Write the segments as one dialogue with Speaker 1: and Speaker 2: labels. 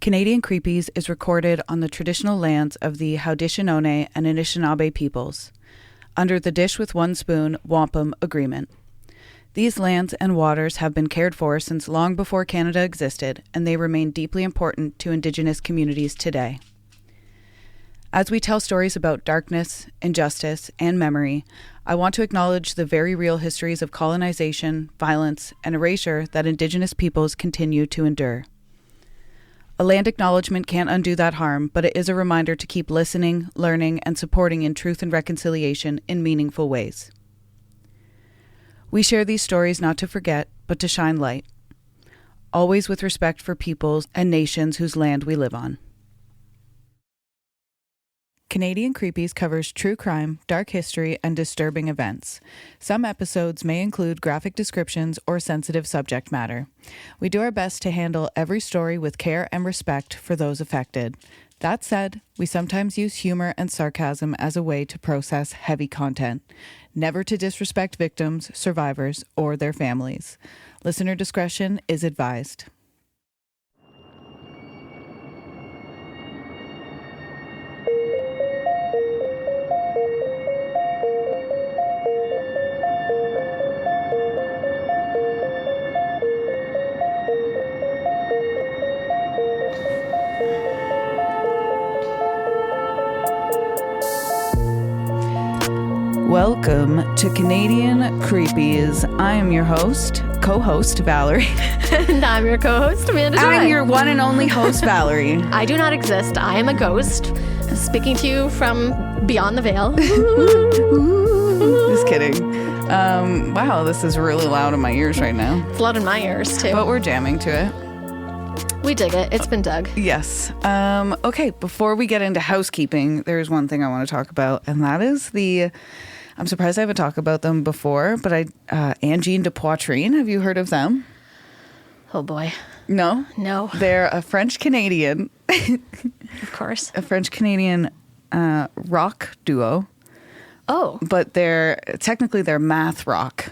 Speaker 1: Canadian Creepies is recorded on the traditional lands of the Haudenosaunee and Anishinaabe peoples, under the Dish with One Spoon Wampum Agreement. These lands and waters have been cared for since long before Canada existed, and they remain deeply important to Indigenous communities today. As we tell stories about darkness, injustice, and memory, I want to acknowledge the very real histories of colonization, violence, and erasure that Indigenous peoples continue to endure. A land acknowledgement can't undo that harm, but it is a reminder to keep listening, learning, and supporting in truth and reconciliation in meaningful ways. We share these stories not to forget, but to shine light, always with respect for peoples and nations whose land we live on. Canadian Creepies covers true crime, dark history, and disturbing events. Some episodes may include graphic descriptions or sensitive subject matter. We do our best to handle every story with care and respect for those affected. That said, we sometimes use humor and sarcasm as a way to process heavy content, never to disrespect victims, survivors, or their families. Listener discretion is advised. Welcome to Canadian Creepies. I am your co-host, Valerie.
Speaker 2: And I'm your co-host, Amanda.
Speaker 1: I'm your one and only host, Valerie.
Speaker 2: I do not exist. I am a ghost, speaking to you from beyond the veil.
Speaker 1: Just kidding. Wow, this is really loud in my ears right now.
Speaker 2: It's loud in my ears, too.
Speaker 1: But we're jamming to it.
Speaker 2: We dig it. It's been dug.
Speaker 1: Yes. Okay, before we get into housekeeping, there's one thing I want to talk about, and that is I'm surprised I haven't talked about them before, but Angine de Poitrine. Have you heard of them?
Speaker 2: Oh, boy.
Speaker 1: No?
Speaker 2: No.
Speaker 1: They're a French-Canadian.
Speaker 2: Of course.
Speaker 1: A French-Canadian rock duo.
Speaker 2: Oh.
Speaker 1: But they're math rock.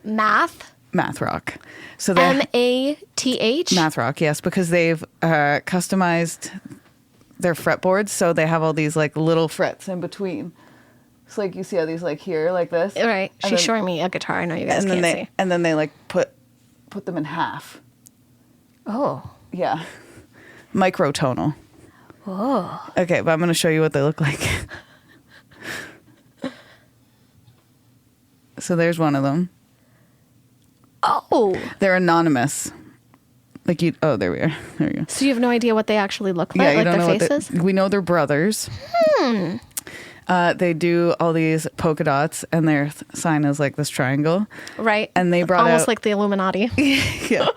Speaker 2: Math?
Speaker 1: Math rock. So they're
Speaker 2: M-A-T-H?
Speaker 1: Math rock, yes, because they've customized their fretboards, so they have all these like little frets in between. So like you see how these like here, like this?
Speaker 2: Right. She's showing me a guitar. I know you guys can't see.
Speaker 1: And then they like put them in half.
Speaker 2: Oh.
Speaker 1: Yeah. Microtonal.
Speaker 2: Oh.
Speaker 1: Okay, but I'm going to show you what they look like. So there's one of them.
Speaker 2: Oh.
Speaker 1: They're anonymous. Like there we are. There we go.
Speaker 2: So you have no idea what they actually look like?
Speaker 1: Yeah, you
Speaker 2: like
Speaker 1: don't
Speaker 2: their
Speaker 1: know
Speaker 2: faces?
Speaker 1: we know they're brothers. They do all these polka dots, and their sign is like this triangle.
Speaker 2: Right.
Speaker 1: And they brought
Speaker 2: almost like the Illuminati.
Speaker 1: Yeah.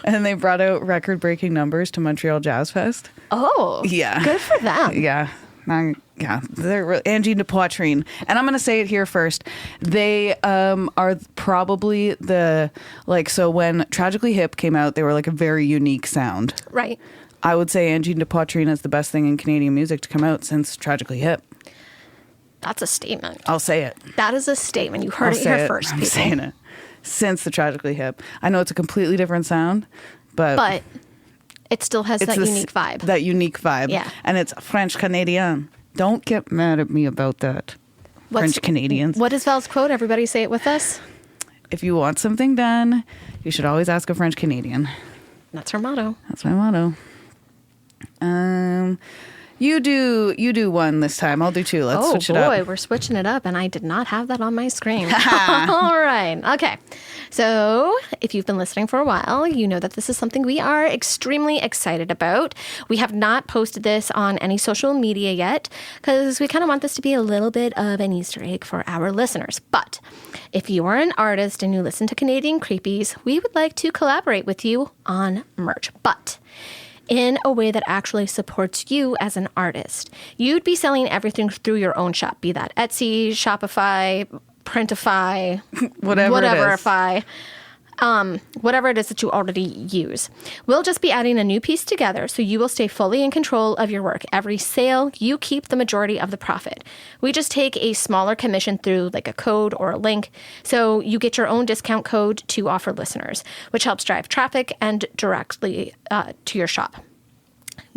Speaker 1: And they brought out record-breaking numbers to Montreal Jazz Fest.
Speaker 2: Oh.
Speaker 1: Yeah.
Speaker 2: Good for them.
Speaker 1: Yeah. Yeah. They're Angine de Poitrine. And I'm going to say it here first. They are probably so when Tragically Hip came out, they were like a very unique sound.
Speaker 2: Right.
Speaker 1: I would say Angine de Poitrine is the best thing in Canadian music to come out since Tragically Hip.
Speaker 2: That's a statement.
Speaker 1: I'll say it.
Speaker 2: That is a statement. You heard it here first, people.
Speaker 1: I'm saying it. Since the Tragically Hip. I know it's a completely different sound, but
Speaker 2: it still has that unique vibe.
Speaker 1: That unique vibe.
Speaker 2: Yeah.
Speaker 1: And it's French Canadian. Don't get mad at me about that. French Canadians.
Speaker 2: What is Val's quote? Everybody say it with us.
Speaker 1: If you want something done, you should always ask a French Canadian.
Speaker 2: That's her motto.
Speaker 1: That's my motto. You do one this time. I'll do two. Let's switch it up.
Speaker 2: Oh boy, we're switching it up, and I did not have that on my screen. All right. Okay. So if you've been listening for a while, you know that this is something we are extremely excited about. We have not posted this on any social media yet because we kind of want this to be a little bit of an Easter egg for our listeners. But if you are an artist and you listen to Canadian Creepies, we would like to collaborate with you on merch. But in a way that actually supports you as an artist. You'd be selling everything through your own shop, be that Etsy, Shopify, Printify, whatever it is that you already use. We'll just be adding a new piece together, so you will stay fully in control of your work. Every sale, you keep the majority of the profit. We just take a smaller commission through like a code or a link, so you get your own discount code to offer listeners, which helps drive traffic and directly to your shop.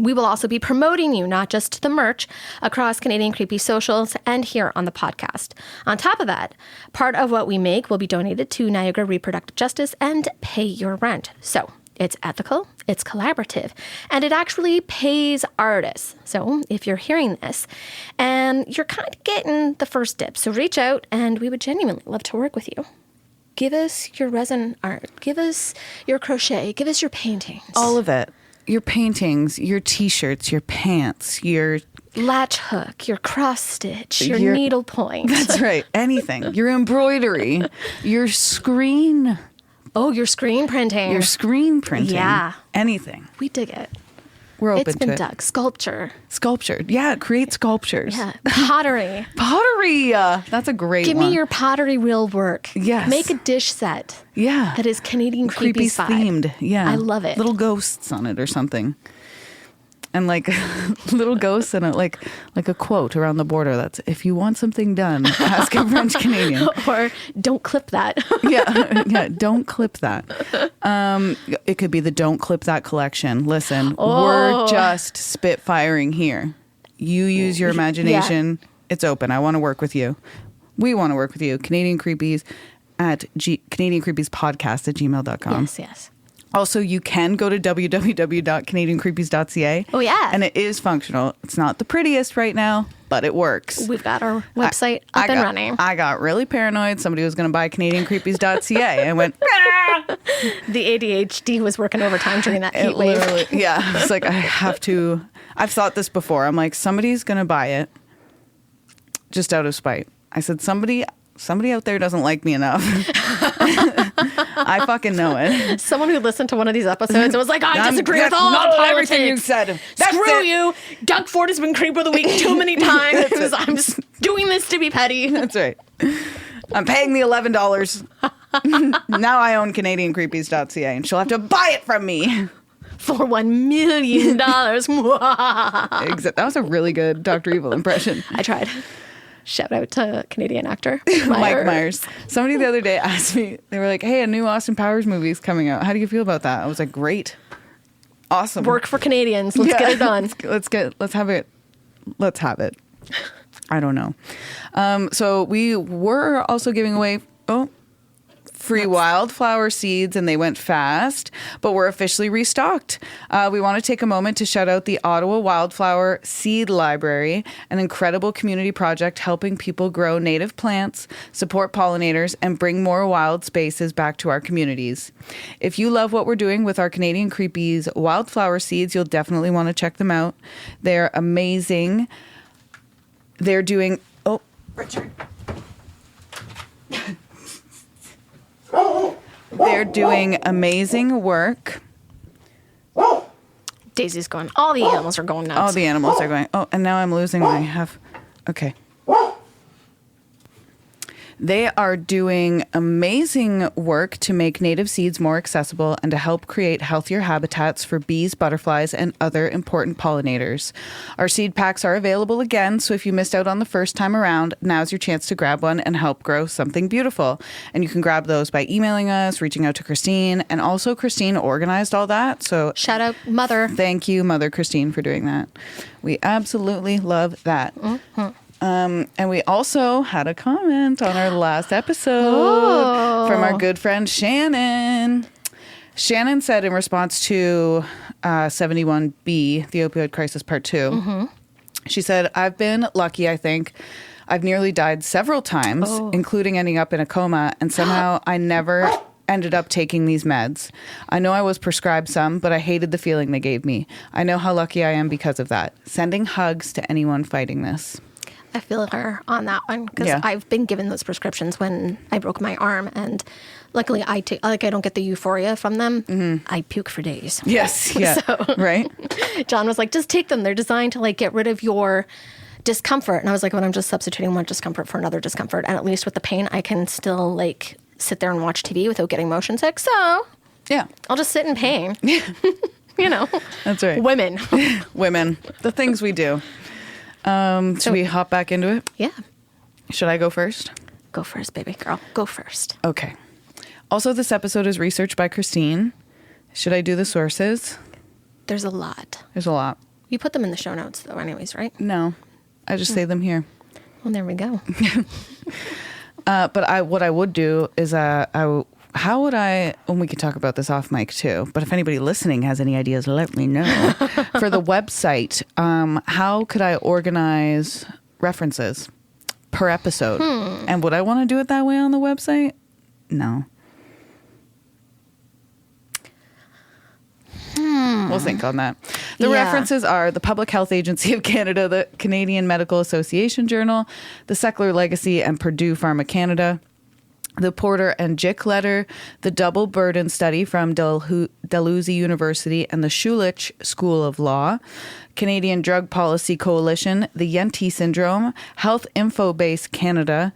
Speaker 2: We will also be promoting you, not just the merch, across Canadian Creepy socials and here on the podcast. On top of that, part of what we make will be donated to Niagara Reproductive Justice and pay your rent. So it's ethical, it's collaborative, and it actually pays artists. So if you're hearing this and you're kind of getting the first dip, so reach out and we would genuinely love to work with you. Give us your resin art. Give us your crochet. Give us your paintings.
Speaker 1: All of it. Your paintings, your T-shirts, your pants, your
Speaker 2: latch hook, your cross stitch, your needlepoint.
Speaker 1: That's right. Anything. Your embroidery, your screen.
Speaker 2: Oh, your screen printing.
Speaker 1: Your screen printing.
Speaker 2: Yeah.
Speaker 1: Anything.
Speaker 2: We dig it.
Speaker 1: We're open to it.
Speaker 2: It's been dug. Sculpture.
Speaker 1: Sculpture. Yeah, create sculptures.
Speaker 2: Yeah. Pottery.
Speaker 1: Pottery. That's a great
Speaker 2: Give
Speaker 1: one.
Speaker 2: me your pottery wheel work.
Speaker 1: Yes.
Speaker 2: Make a dish set.
Speaker 1: Yeah.
Speaker 2: That is Canadian creepy
Speaker 1: themed. Yeah.
Speaker 2: I love it.
Speaker 1: Little ghosts on it or something. And like little ghosts and like a quote around the border that's, if you want something done, ask a French Canadian.
Speaker 2: Or don't clip that.
Speaker 1: Yeah, don't clip that. It could be the don't clip that collection. Listen, we're just spitfiring here. You use your imagination. Yeah. It's open. I want to work with you. We want to work with you. Canadian Creepies at CanadianCreepiesPodcast@gmail.com.
Speaker 2: Yes.
Speaker 1: Also, you can go to www.canadiancreepies.ca.
Speaker 2: Oh, yeah.
Speaker 1: And it is functional. It's not the prettiest right now, but it works.
Speaker 2: We've got our website up and running.
Speaker 1: I got really paranoid. Somebody was going to buy CanadianCreepies.ca. I went, ah!
Speaker 2: The ADHD was working overtime during that heat wave.
Speaker 1: Yeah. It's like, I have to. I've thought this before. I'm like, somebody's going to buy it just out of spite. I said, somebody out there doesn't like me enough. I fucking know it.
Speaker 2: Someone who listened to one of these episodes was like, I disagree with all
Speaker 1: everything you said.
Speaker 2: Screw you. Doug Ford has been Creep of the Week too many times. I'm just doing this to be petty.
Speaker 1: That's right. I'm paying the $11. Now I own CanadianCreepies.ca and she'll have to buy it from me.
Speaker 2: For $1 million.
Speaker 1: That was a really good Dr. Evil impression.
Speaker 2: I tried. Shout out to Canadian actor
Speaker 1: Mike Myers. Somebody the other day asked me, they were like, hey, a new Austin Powers movie is coming out. How do you feel about that? I was like, great. Awesome.
Speaker 2: Work for Canadians. Let's get it done.
Speaker 1: Let's have it. Let's have it. I don't know. So we were also giving away free wildflower seeds, and they went fast, but we're officially restocked. We want to take a moment to shout out the Ottawa Wildflower Seed Library, an incredible community project helping people grow native plants, support pollinators, and bring more wild spaces back to our communities. If you love what we're doing with our Canadian Creepies wildflower seeds, you'll definitely want to check them out. They're amazing. They're doing... Oh, Richard. They're doing amazing work.
Speaker 2: Daisy's going. All the animals are going nuts.
Speaker 1: All the animals are going. Oh, and now I'm losing my half. Okay. They are doing amazing work to make native seeds more accessible and to help create healthier habitats for bees, butterflies, and other important pollinators. Our seed packs are available again, so if you missed out on the first time around, now's your chance to grab one and help grow something beautiful. And you can grab those by emailing us, reaching out to Christine, and also Christine organized all that. So
Speaker 2: shout out Mother.
Speaker 1: Thank you, Mother Christine, for doing that. We absolutely love that. Mm-hmm. And we also had a comment on our last episode from our good friend Shannon. Shannon said in response to 71B, the Opioid Crisis Part 2, she said, I've been lucky, I think. I've nearly died several times, including ending up in a coma, and somehow I never ended up taking these meds. I know I was prescribed some, but I hated the feeling they gave me. I know how lucky I am because of that. Sending hugs to anyone fighting this.
Speaker 2: I feel her on that one because I've been given those prescriptions when I broke my arm, and luckily I don't get the euphoria from them. Mm-hmm. I puke for days.
Speaker 1: Yes, yeah, so, right.
Speaker 2: John was like, just take them. They're designed to get rid of your discomfort, and I was like, well, I'm just substituting one discomfort for another discomfort, and at least with the pain, I can still sit there and watch TV without getting motion sick. So
Speaker 1: yeah,
Speaker 2: I'll just sit in pain.
Speaker 1: That's right.
Speaker 2: Women,
Speaker 1: the things we do. Should we hop back into it?
Speaker 2: Yeah.
Speaker 1: Should I go first?
Speaker 2: Go first, baby girl. Go first.
Speaker 1: Okay. Also, this episode is researched by Christine. Should I do the sources?
Speaker 2: There's a lot.
Speaker 1: There's a lot.
Speaker 2: We put them in the show notes, though, anyways, right?
Speaker 1: No, I just say them here.
Speaker 2: Well, there we go.
Speaker 1: But what I would do is, how would I, and we could talk about this off mic too, but if anybody listening has any ideas, let me know. For the website, how could I organize references per episode? And would I want to do it that way on the website? No. We'll think on that. The references are the Public Health Agency of Canada, the Canadian Medical Association Journal, the Secular Legacy, and Purdue Pharma Canada, the Porter and Jick letter, the Double Burden Study from Dalhousie University and the Schulich School of Law, Canadian Drug Policy Coalition, the Yenti Syndrome, Health Info Base Canada,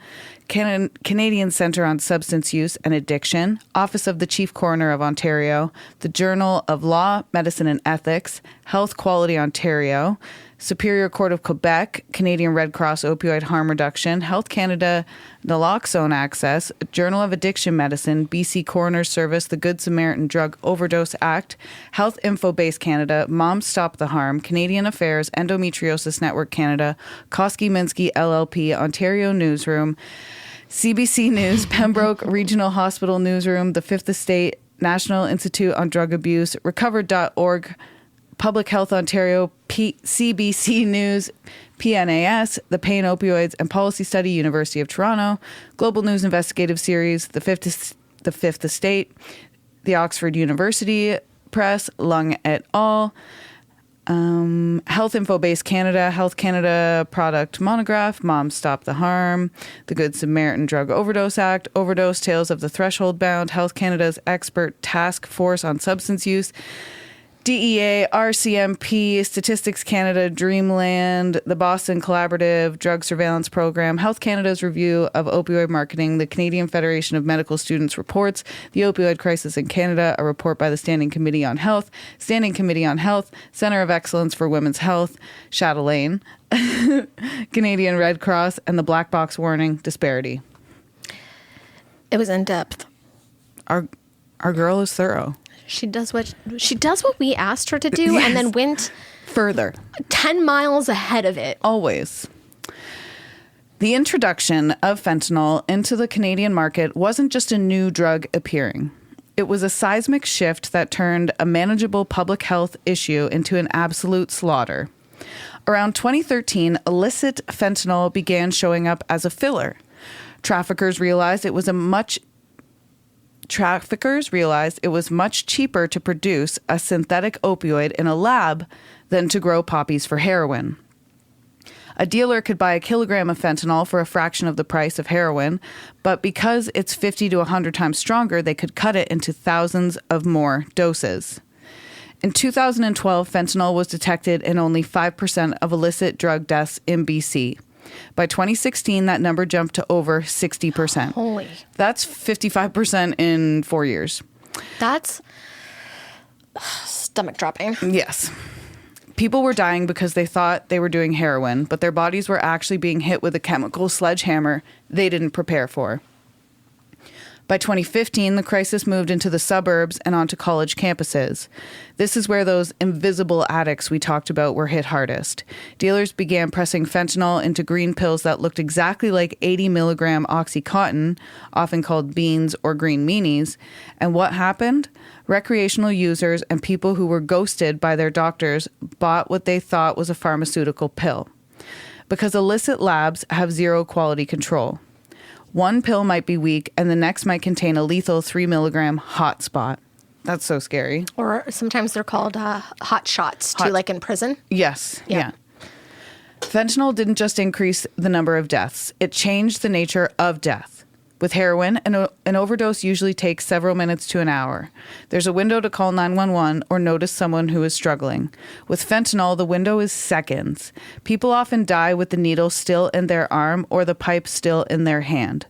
Speaker 1: Canadian Centre on Substance Use and Addiction, Office of the Chief Coroner of Ontario, the Journal of Law, Medicine and Ethics, Health Quality Ontario, Superior Court of Quebec, Canadian Red Cross Opioid Harm Reduction, Health Canada Naloxone Access, Journal of Addiction Medicine, BC Coroner's Service, the Good Samaritan Drug Overdose Act, Health Info Base Canada, Moms Stop the Harm, Canadian Affairs, Endometriosis Network Canada, Koski-Minsky LLP, Ontario Newsroom, CBC News, Pembroke Regional Hospital Newsroom, the Fifth Estate, National Institute on Drug Abuse, Recovered.org, Public Health Ontario, CBC News, PNAS, the Pain, Opioids and Policy Study, University of Toronto, Global News Investigative Series, the Fifth Estate, the Oxford University Press, Lung et al., Health Info Base Canada, Health Canada Product Monograph, Moms Stop the Harm, the Good Samaritan Drug Overdose Act, Overdose Tales of the Threshold Bound, Health Canada's Expert Task Force on Substance Use, DEA, RCMP, Statistics Canada, Dreamland, the Boston Collaborative Drug Surveillance Program, Health Canada's Review of Opioid Marketing, the Canadian Federation of Medical Students Reports, the Opioid Crisis in Canada, a report by the Standing Committee on Health, Standing Committee on Health, Centre of Excellence for Women's Health, Chatelaine, Canadian Red Cross, and the Black Box Warning Disparity.
Speaker 2: It was in depth.
Speaker 1: Our girl is thorough.
Speaker 2: She does what we asked her to do, yes. And then went
Speaker 1: further,
Speaker 2: 10 miles ahead of it.
Speaker 1: Always. The introduction of fentanyl into the Canadian market wasn't just a new drug appearing. It was a seismic shift that turned a manageable public health issue into an absolute slaughter. Around 2013, illicit fentanyl began showing up as a filler. Traffickers realized it was much cheaper to produce a synthetic opioid in a lab than to grow poppies for heroin. A dealer could buy a kilogram of fentanyl for a fraction of the price of heroin, but because it's 50 to 100 times stronger, they could cut it into thousands of more doses. In 2012, fentanyl was detected in only 5% of illicit drug deaths in BC. By 2016, that number jumped to over 60%.
Speaker 2: Holy.
Speaker 1: That's 55% in 4 years.
Speaker 2: That's stomach dropping.
Speaker 1: Yes. People were dying because they thought they were doing heroin, but their bodies were actually being hit with a chemical sledgehammer they didn't prepare for. By 2015, the crisis moved into the suburbs and onto college campuses. This is where those invisible addicts we talked about were hit hardest. Dealers began pressing fentanyl into green pills that looked exactly like 80 milligram Oxycontin, often called beans or green meanies. And what happened? Recreational users and people who were ghosted by their doctors bought what they thought was a pharmaceutical pill. Because illicit labs have zero quality control. One pill might be weak, and the next might contain a lethal 3 milligram hot spot. That's so scary.
Speaker 2: Or sometimes they're called hot shots, too, like in prison.
Speaker 1: Yes. Yeah. Fentanyl didn't just increase the number of deaths. It changed the nature of death. With heroin, an overdose usually takes several minutes to an hour. There's a window to call 911 or notice someone who is struggling. With fentanyl, the window is seconds. People often die with the needle still in their arm or the pipe still in their hand.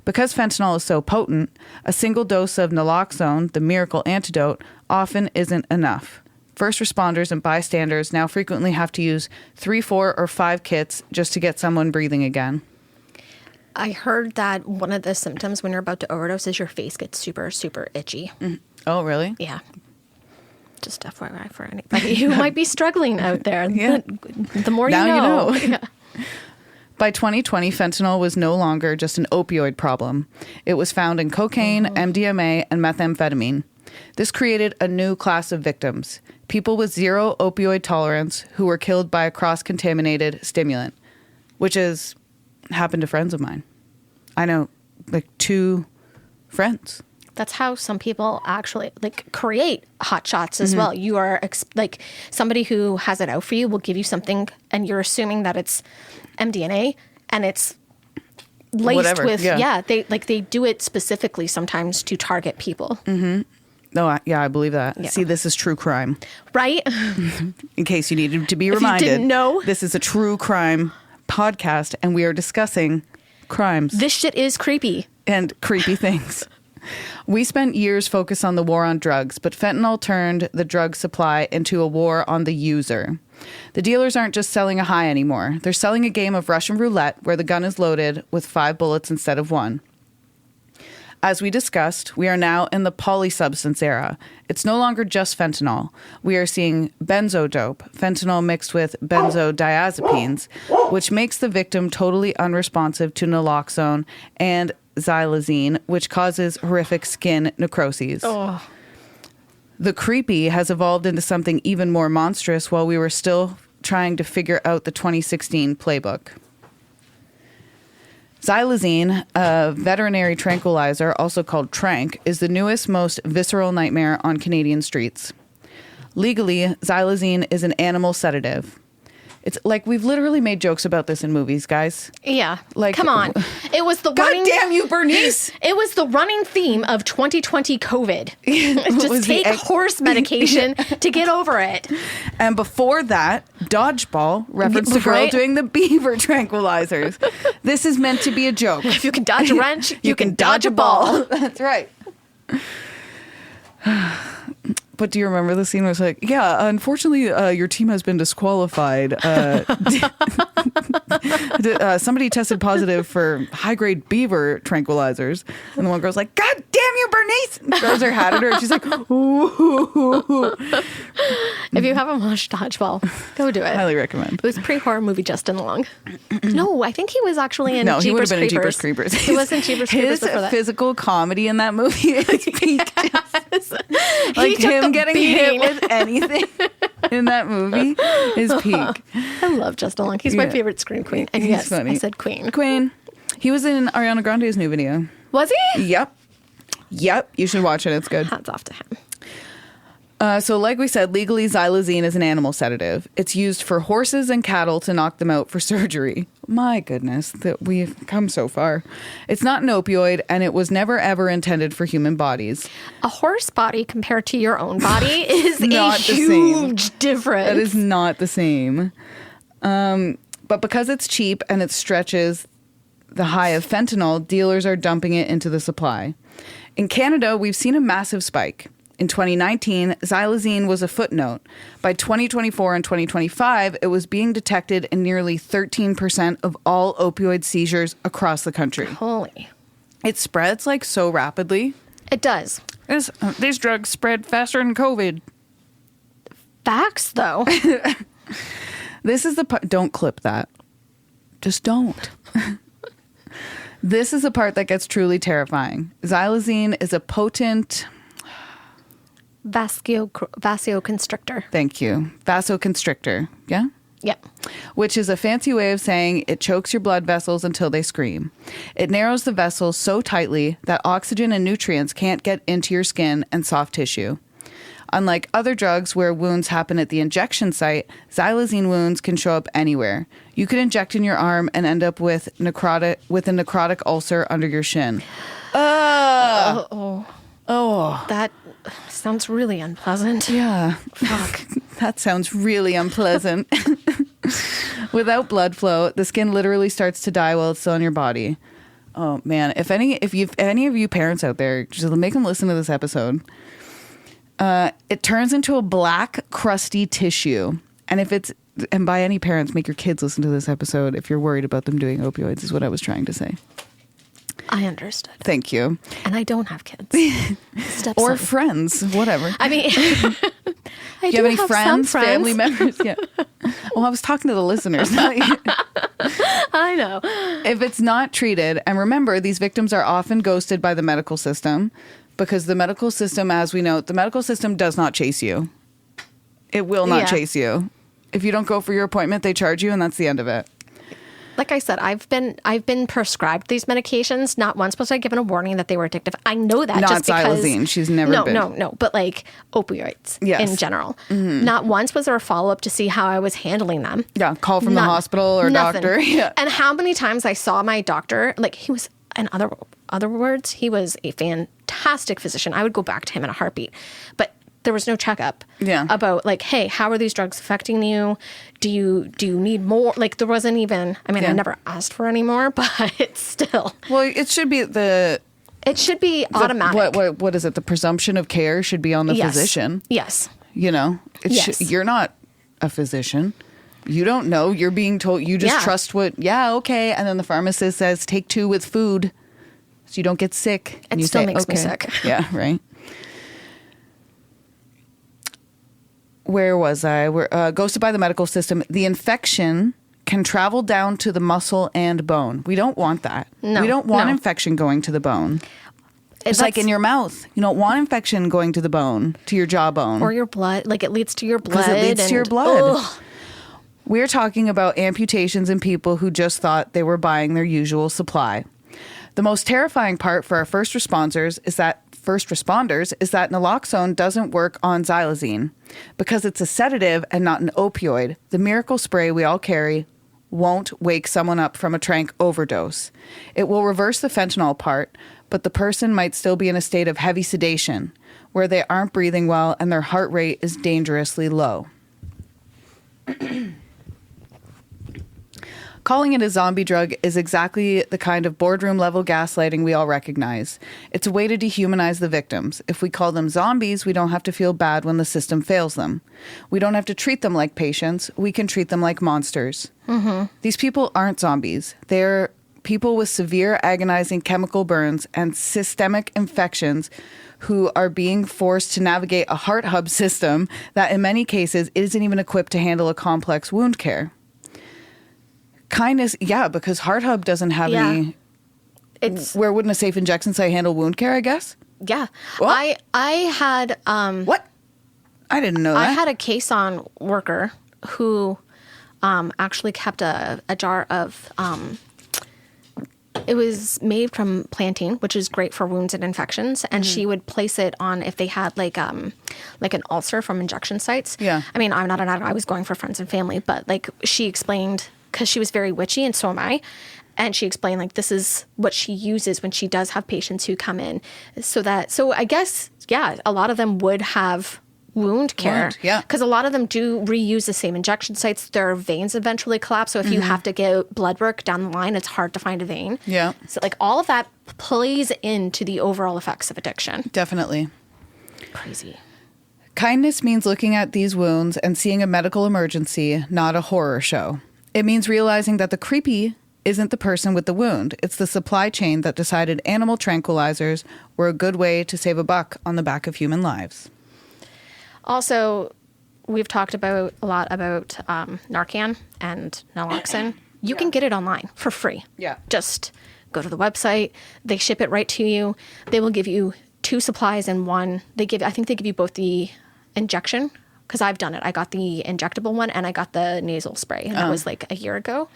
Speaker 1: Because fentanyl is so potent, a single dose of naloxone, the miracle antidote, often isn't enough. First responders and bystanders now frequently have to use 3, 4, or 5 kits just to get someone breathing again.
Speaker 2: I heard that one of the symptoms when you're about to overdose is your face gets super, super itchy.
Speaker 1: Oh, really?
Speaker 2: Yeah. Just FYI for anybody who might be struggling out there.
Speaker 1: Yeah.
Speaker 2: The more you
Speaker 1: Now
Speaker 2: know.
Speaker 1: you know.
Speaker 2: Yeah.
Speaker 1: By 2020, fentanyl was no longer just an opioid problem. It was found in cocaine, MDMA, and methamphetamine. This created a new class of victims, people with zero opioid tolerance who were killed by a cross-contaminated stimulant, which has happened to friends of mine. I know, like 2 friends.
Speaker 2: That's how some people actually create hot shots as well. You are like somebody who has it out for you will give you something and you're assuming that it's MDMA and it's laced with, they do it specifically sometimes to target people.
Speaker 1: Mm-hmm. No, I believe that.
Speaker 2: Yeah.
Speaker 1: See, this is true crime.
Speaker 2: Right?
Speaker 1: In case you needed to be reminded.
Speaker 2: If you didn't know.
Speaker 1: This is a true crime podcast and we are discussing crimes.
Speaker 2: This shit is creepy.
Speaker 1: And creepy things. We spent years focused on the war on drugs, but fentanyl turned the drug supply into a war on the user. The dealers aren't just selling a high anymore. They're selling a game of Russian roulette where the gun is loaded with 5 bullets instead of 1. As we discussed, we are now in the polysubstance era. It's no longer just fentanyl. We are seeing benzo-dope, fentanyl mixed with benzodiazepines, which makes the victim totally unresponsive to naloxone, and xylazine, which causes horrific skin necroses. Oh. The creepy has evolved into something even more monstrous while we were still trying to figure out the 2016 playbook. Xylazine, a veterinary tranquilizer, also called Trank, is the newest, most visceral nightmare on Canadian streets. Legally, xylazine is an animal sedative. It's like we've literally made jokes about this in movies, guys.
Speaker 2: Yeah.
Speaker 1: Like,
Speaker 2: come on. It was the
Speaker 1: God damn you, Bernice!
Speaker 2: It was the running theme of 2020 COVID. Just take horse medication to get over it.
Speaker 1: And before that, dodgeball referenced a girl doing the beaver tranquilizers. This is meant to be a joke.
Speaker 2: If you can dodge a wrench, you can dodge a ball.
Speaker 1: That's right. But do you remember the scene where it's like, yeah, unfortunately, your team has been disqualified. Somebody tested positive for high-grade beaver tranquilizers. And the one girl's like, God damn you, Bernice! And throws her hat at her, and she's like, ooh.
Speaker 2: If you haven't watched Dodgeball, go do it.
Speaker 1: Highly recommend.
Speaker 2: It was pre-horror movie Justin Long. No, I think he was actually in Jeepers Creepers.
Speaker 1: No, he would have been in Jeepers Creepers.
Speaker 2: He was in Jeepers Creepers before that.
Speaker 1: His physical comedy in that movie is peak.
Speaker 2: Yes.
Speaker 1: Like him getting hit with anything in that movie is peak.
Speaker 2: I love Justin Long. He's my favorite scream queen. And yes, funny. I said queen.
Speaker 1: Queen. He was in Ariana Grande's new video.
Speaker 2: Was he?
Speaker 1: Yep. You should watch it. It's good.
Speaker 2: Hats off to him.
Speaker 1: So like we said, legally, xylazine is an animal sedative. It's used for horses and cattle to knock them out for surgery. My goodness, that we've come so far. It's not an opioid, and it was never, ever intended for human bodies.
Speaker 2: A horse body compared to your own body is
Speaker 1: not
Speaker 2: a huge difference.
Speaker 1: That is not the same. But because it's cheap and it stretches the high of fentanyl, dealers are dumping it into the supply. In Canada, we've seen a massive spike. In 2019, xylazine was a footnote. By 2024 and 2025, it was being detected in nearly 13% of all opioid seizures across the country.
Speaker 2: Holy.
Speaker 1: It spreads like so rapidly.
Speaker 2: It does.
Speaker 1: These drugs spread faster than COVID.
Speaker 2: Facts, though.
Speaker 1: This is the part. Don't clip that. Just don't. This is the part that gets truly terrifying. Xylazine is a potent...
Speaker 2: vasoconstrictor.
Speaker 1: Thank you. Vasoconstrictor. Yeah?
Speaker 2: Yep.
Speaker 1: Which is a fancy way of saying it chokes your blood vessels until they scream. It narrows the vessels so tightly that oxygen and nutrients can't get into your skin and soft tissue. Unlike other drugs where wounds happen at the injection site, xylazine wounds can show up anywhere. You could inject in your arm and end up with a necrotic ulcer under your shin. Oh.
Speaker 2: That sounds really unpleasant.
Speaker 1: Yeah.
Speaker 2: Fuck.
Speaker 1: That sounds really unpleasant. Without blood flow, the skin literally starts to die while it's still in your body. Oh man, if any of you parents out there, just make them listen to this episode. It turns into a black, crusty tissue. And by any parents, make your kids listen to this episode if you're worried about them doing opioids, is what I was trying to say.
Speaker 2: I understood.
Speaker 1: Thank you.
Speaker 2: And I don't have kids.
Speaker 1: Or friends, whatever.
Speaker 2: I mean,
Speaker 1: do you have any friends, family members? Yeah. Well, I was talking to the listeners, not you.
Speaker 2: I know.
Speaker 1: If it's not treated, and remember, these victims are often ghosted by the medical system, because the medical system, as we know, the medical system does not chase you. It will not chase you. If you don't go for your appointment, they charge you, and that's the end of it.
Speaker 2: Like I said, I've been prescribed these medications. Not once was I given a warning that they were addictive. I know that
Speaker 1: not
Speaker 2: just because
Speaker 1: xylazine. She's never been.
Speaker 2: No. But like opioids in general. Mm-hmm. Not once was there a follow up to see how I was handling them.
Speaker 1: Yeah, call from the hospital or doctor. Yeah.
Speaker 2: And how many times I saw my doctor, like he was, in other words, he was a fantastic physician. I would go back to him in a heartbeat, but there was no checkup about like, hey, how are these drugs affecting you? Do you need more? Like there wasn't even, I mean, I never asked for any more, but still.
Speaker 1: Well, it should be
Speaker 2: automatic.
Speaker 1: What is it? The presumption of care should be on the physician.
Speaker 2: Yes.
Speaker 1: You know, you're not a physician. You don't know. You're being told, you just trust what, okay. And then the pharmacist says, take 2 with food so you don't get sick. And
Speaker 2: it
Speaker 1: you
Speaker 2: still
Speaker 1: say,
Speaker 2: makes me sick.
Speaker 1: Yeah, right. Where was I? We're ghosted by the medical system. The infection can travel down to the muscle and bone. We don't want that. No, we don't want infection going to the bone. It's like in your mouth. You don't want infection going to the bone, to your jawbone.
Speaker 2: Or your blood. Like it leads to your blood.
Speaker 1: Because it leads to your blood. Ugh. We're talking about amputations in people who just thought they were buying their usual supply. The most terrifying part for our first responders is that naloxone doesn't work on xylazine. Because it's a sedative and not an opioid, the miracle spray we all carry won't wake someone up from a tranq overdose. It will reverse the fentanyl part, but the person might still be in a state of heavy sedation, where they aren't breathing well and their heart rate is dangerously low. Calling it a zombie drug is exactly the kind of boardroom-level gaslighting we all recognize. It's a way to dehumanize the victims. If we call them zombies, we don't have to feel bad when the system fails them. We don't have to treat them like patients. We can treat them like monsters. Mm-hmm. These people aren't zombies. They're people with severe, agonizing chemical burns and systemic infections who are being forced to navigate a heart hub system that, in many cases, isn't even equipped to handle a complex wound care. Kindness, because Heart Hub doesn't have any. Where wouldn't a safe injection site handle wound care, I guess?
Speaker 2: Yeah.
Speaker 1: What?
Speaker 2: I had...
Speaker 1: what? I didn't know that.
Speaker 2: I had a caisson worker who actually kept a jar of... it was made from plantain, which is great for wounds and infections. And she would place it on if they had like an ulcer from injection sites. Yeah. I mean, I'm not an addict. I was going for friends and family. But like she explained... because she was very witchy, and so am I. And she explained, like, this is what she uses when she does have patients who come in. So I guess, a lot of them would have wound care. Because a lot of them do reuse the same injection sites. Their veins eventually collapse. So if you have to get blood work down the line, it's hard to find a vein. Yeah. So, like, all of that plays into the overall effects of addiction.
Speaker 1: Definitely.
Speaker 2: Crazy.
Speaker 1: Kindness means looking at these wounds and seeing a medical emergency, not a horror show. It means realizing that the creepy isn't the person with the wound. It's the supply chain that decided animal tranquilizers were a good way to save a buck on the back of human lives.
Speaker 2: Also, we've talked a lot about Narcan and naloxone. You can get it online for free. Yeah. Just go to the website. They ship it right to you. They will give you 2 supplies in one. I think they give you both the injection, because I've done it. I got the injectable one and I got the nasal spray. And that was like a year ago.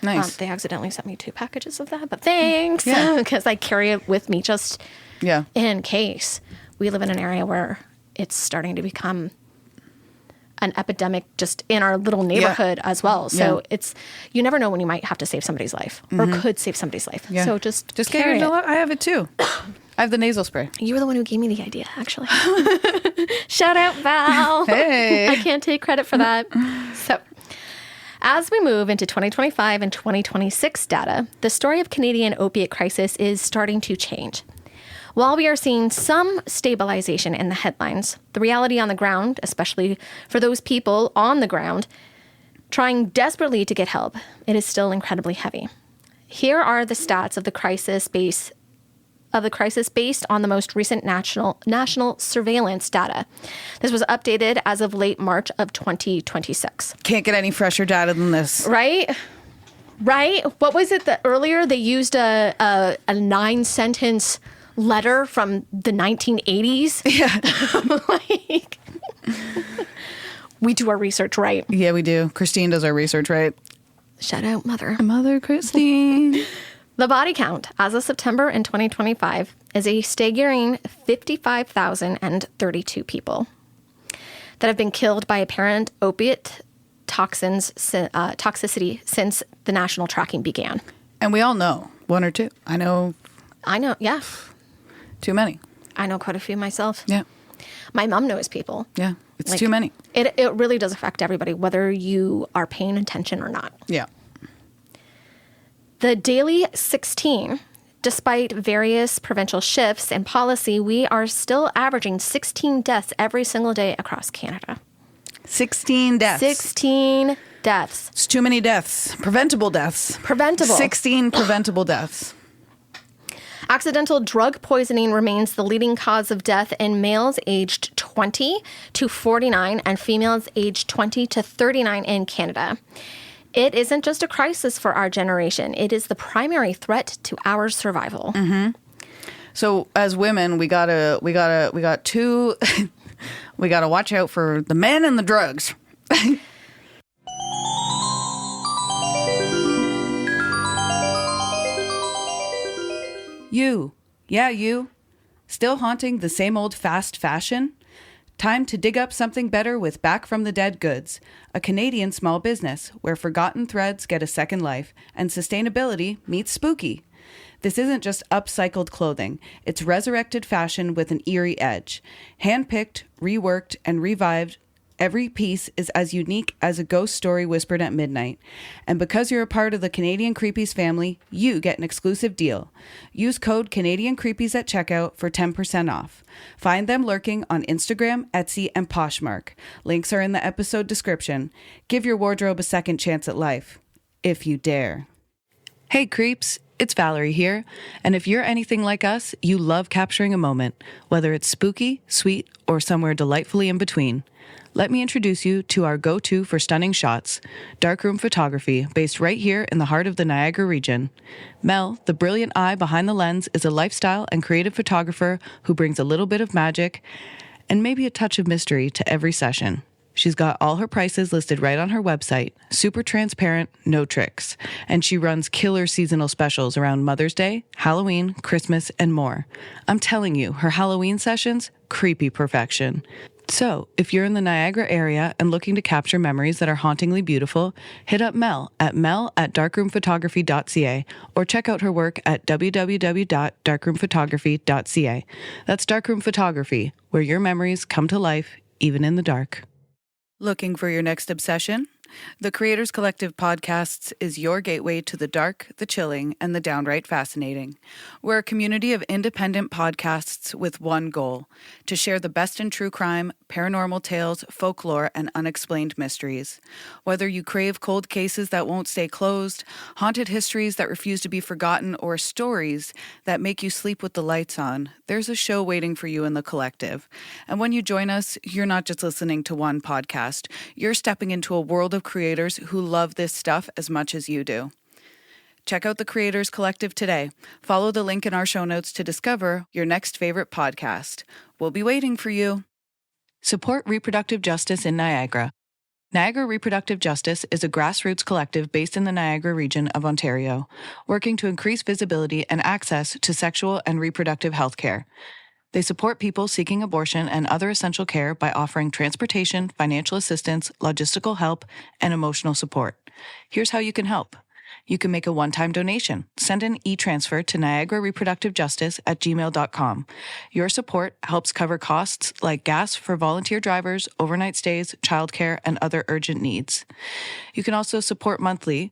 Speaker 2: Nice. They accidentally sent me 2 packages of that, but thanks. Because I carry it with me just in case. We live in an area where it's starting to become an epidemic just in our little neighborhood as well. So you never know when you might have to save somebody's life or could save somebody's life. Yeah. So just carry it.
Speaker 1: I have it too. I have the nasal spray.
Speaker 2: You were the one who gave me the idea, actually. Shout out, Val.
Speaker 1: Hey.
Speaker 2: I can't take credit for that. So, as we move into 2025 and 2026 data, the story of Canadian opiate crisis is starting to change. While we are seeing some stabilization in the headlines, the reality on the ground, especially for those people on the ground trying desperately to get help, it is still incredibly heavy. Here are the stats of the crisis based of the crisis based on the most recent national surveillance data. This was updated as of late March of 2026.
Speaker 1: Can't get any fresher data than this.
Speaker 2: Right? What was it that earlier they used a 9-sentence letter from the 1980s?
Speaker 1: Yeah.
Speaker 2: Like, we do our research right.
Speaker 1: Yeah, we do. Christine does our research right.
Speaker 2: Shout out, Mother.
Speaker 1: Mother Christine.
Speaker 2: The body count as of September in 2025 is a staggering 55,032 people that have been killed by apparent opiate toxicity since the national tracking began.
Speaker 1: And we all know one or two. I know,
Speaker 2: yeah.
Speaker 1: Too many.
Speaker 2: I know quite a few myself.
Speaker 1: Yeah.
Speaker 2: My mom knows people.
Speaker 1: Yeah. It's too many.
Speaker 2: It really does affect everybody, whether you are paying attention or not.
Speaker 1: Yeah.
Speaker 2: The daily 16, despite various provincial shifts in policy, we are still averaging 16 deaths every single day across Canada.
Speaker 1: 16 deaths.
Speaker 2: 16 deaths.
Speaker 1: It's too many deaths. Preventable deaths. 16 preventable deaths.
Speaker 2: Accidental drug poisoning remains the leading cause of death in males aged 20 to 49 and females aged 20 to 39 in Canada. It isn't just a crisis for our generation. It is the primary threat to our survival.
Speaker 1: Mm-hmm. So as women, we got two, we got to watch out for the men and the drugs. You. Still haunting the same old fast fashion? Time to dig up something better with Back from the Dead Goods, a Canadian small business where forgotten threads get a second life and sustainability meets spooky. This isn't just upcycled clothing. It's resurrected fashion with an eerie edge. Handpicked, reworked, and revived, every piece is as unique as a ghost story whispered at midnight. And because you're a part of the Canadian Creepies family, you get an exclusive deal. Use code Canadian Creepies at checkout for 10% off. Find them lurking on Instagram, Etsy, and Poshmark. Links are in the episode description. Give your wardrobe a second chance at life, if you dare. Hey creeps, it's Valerie here. And if you're anything like us, you love capturing a moment, whether it's spooky, sweet, or somewhere delightfully in between. Let me introduce you to our go-to for stunning shots, darkroom photography based right here in the heart of the Niagara region. Mel, the brilliant eye behind the lens, is a lifestyle and creative photographer who brings a little bit of magic and maybe a touch of mystery to every session. She's got all her prices listed right on her website, super transparent, no tricks, and she runs killer seasonal specials around Mother's Day, Halloween, Christmas, and more. I'm telling you, her Halloween sessions, creepy perfection. So, if you're in the Niagara area and looking to capture memories that are hauntingly beautiful, hit up Mel at mel@darkroomphotography.ca or check out her work at www.darkroomphotography.ca. That's Darkroom Photography, where your memories come to life, even in the dark. Looking for your next obsession? The Creators Collective Podcasts is your gateway to the dark, the chilling, and the downright fascinating. We're a community of independent podcasts with one goal: to share the best in true crime, paranormal tales, folklore, and unexplained mysteries. Whether you crave cold cases that won't stay closed, haunted histories that refuse to be forgotten, or stories that make you sleep with the lights on, there's a show waiting for you in the collective. And when you join us, you're not just listening to one podcast. You're stepping into a world of creators who love this stuff as much as you do. Check out the Creators Collective today. Follow the link in our show notes to discover your next favorite podcast. We'll be waiting for you. Support reproductive justice in Niagara. Niagara Reproductive Justice is a grassroots collective based in the Niagara region of Ontario, working to increase visibility and access to sexual and reproductive health care. They support people seeking abortion and other essential care by offering transportation, financial assistance, logistical help, and emotional support. Here's how you can help. You can make a one-time donation. Send an e-transfer to niagarareproductivejustice@gmail.com. Your support helps cover costs like gas for volunteer drivers, overnight stays, childcare, and other urgent needs. You can also support monthly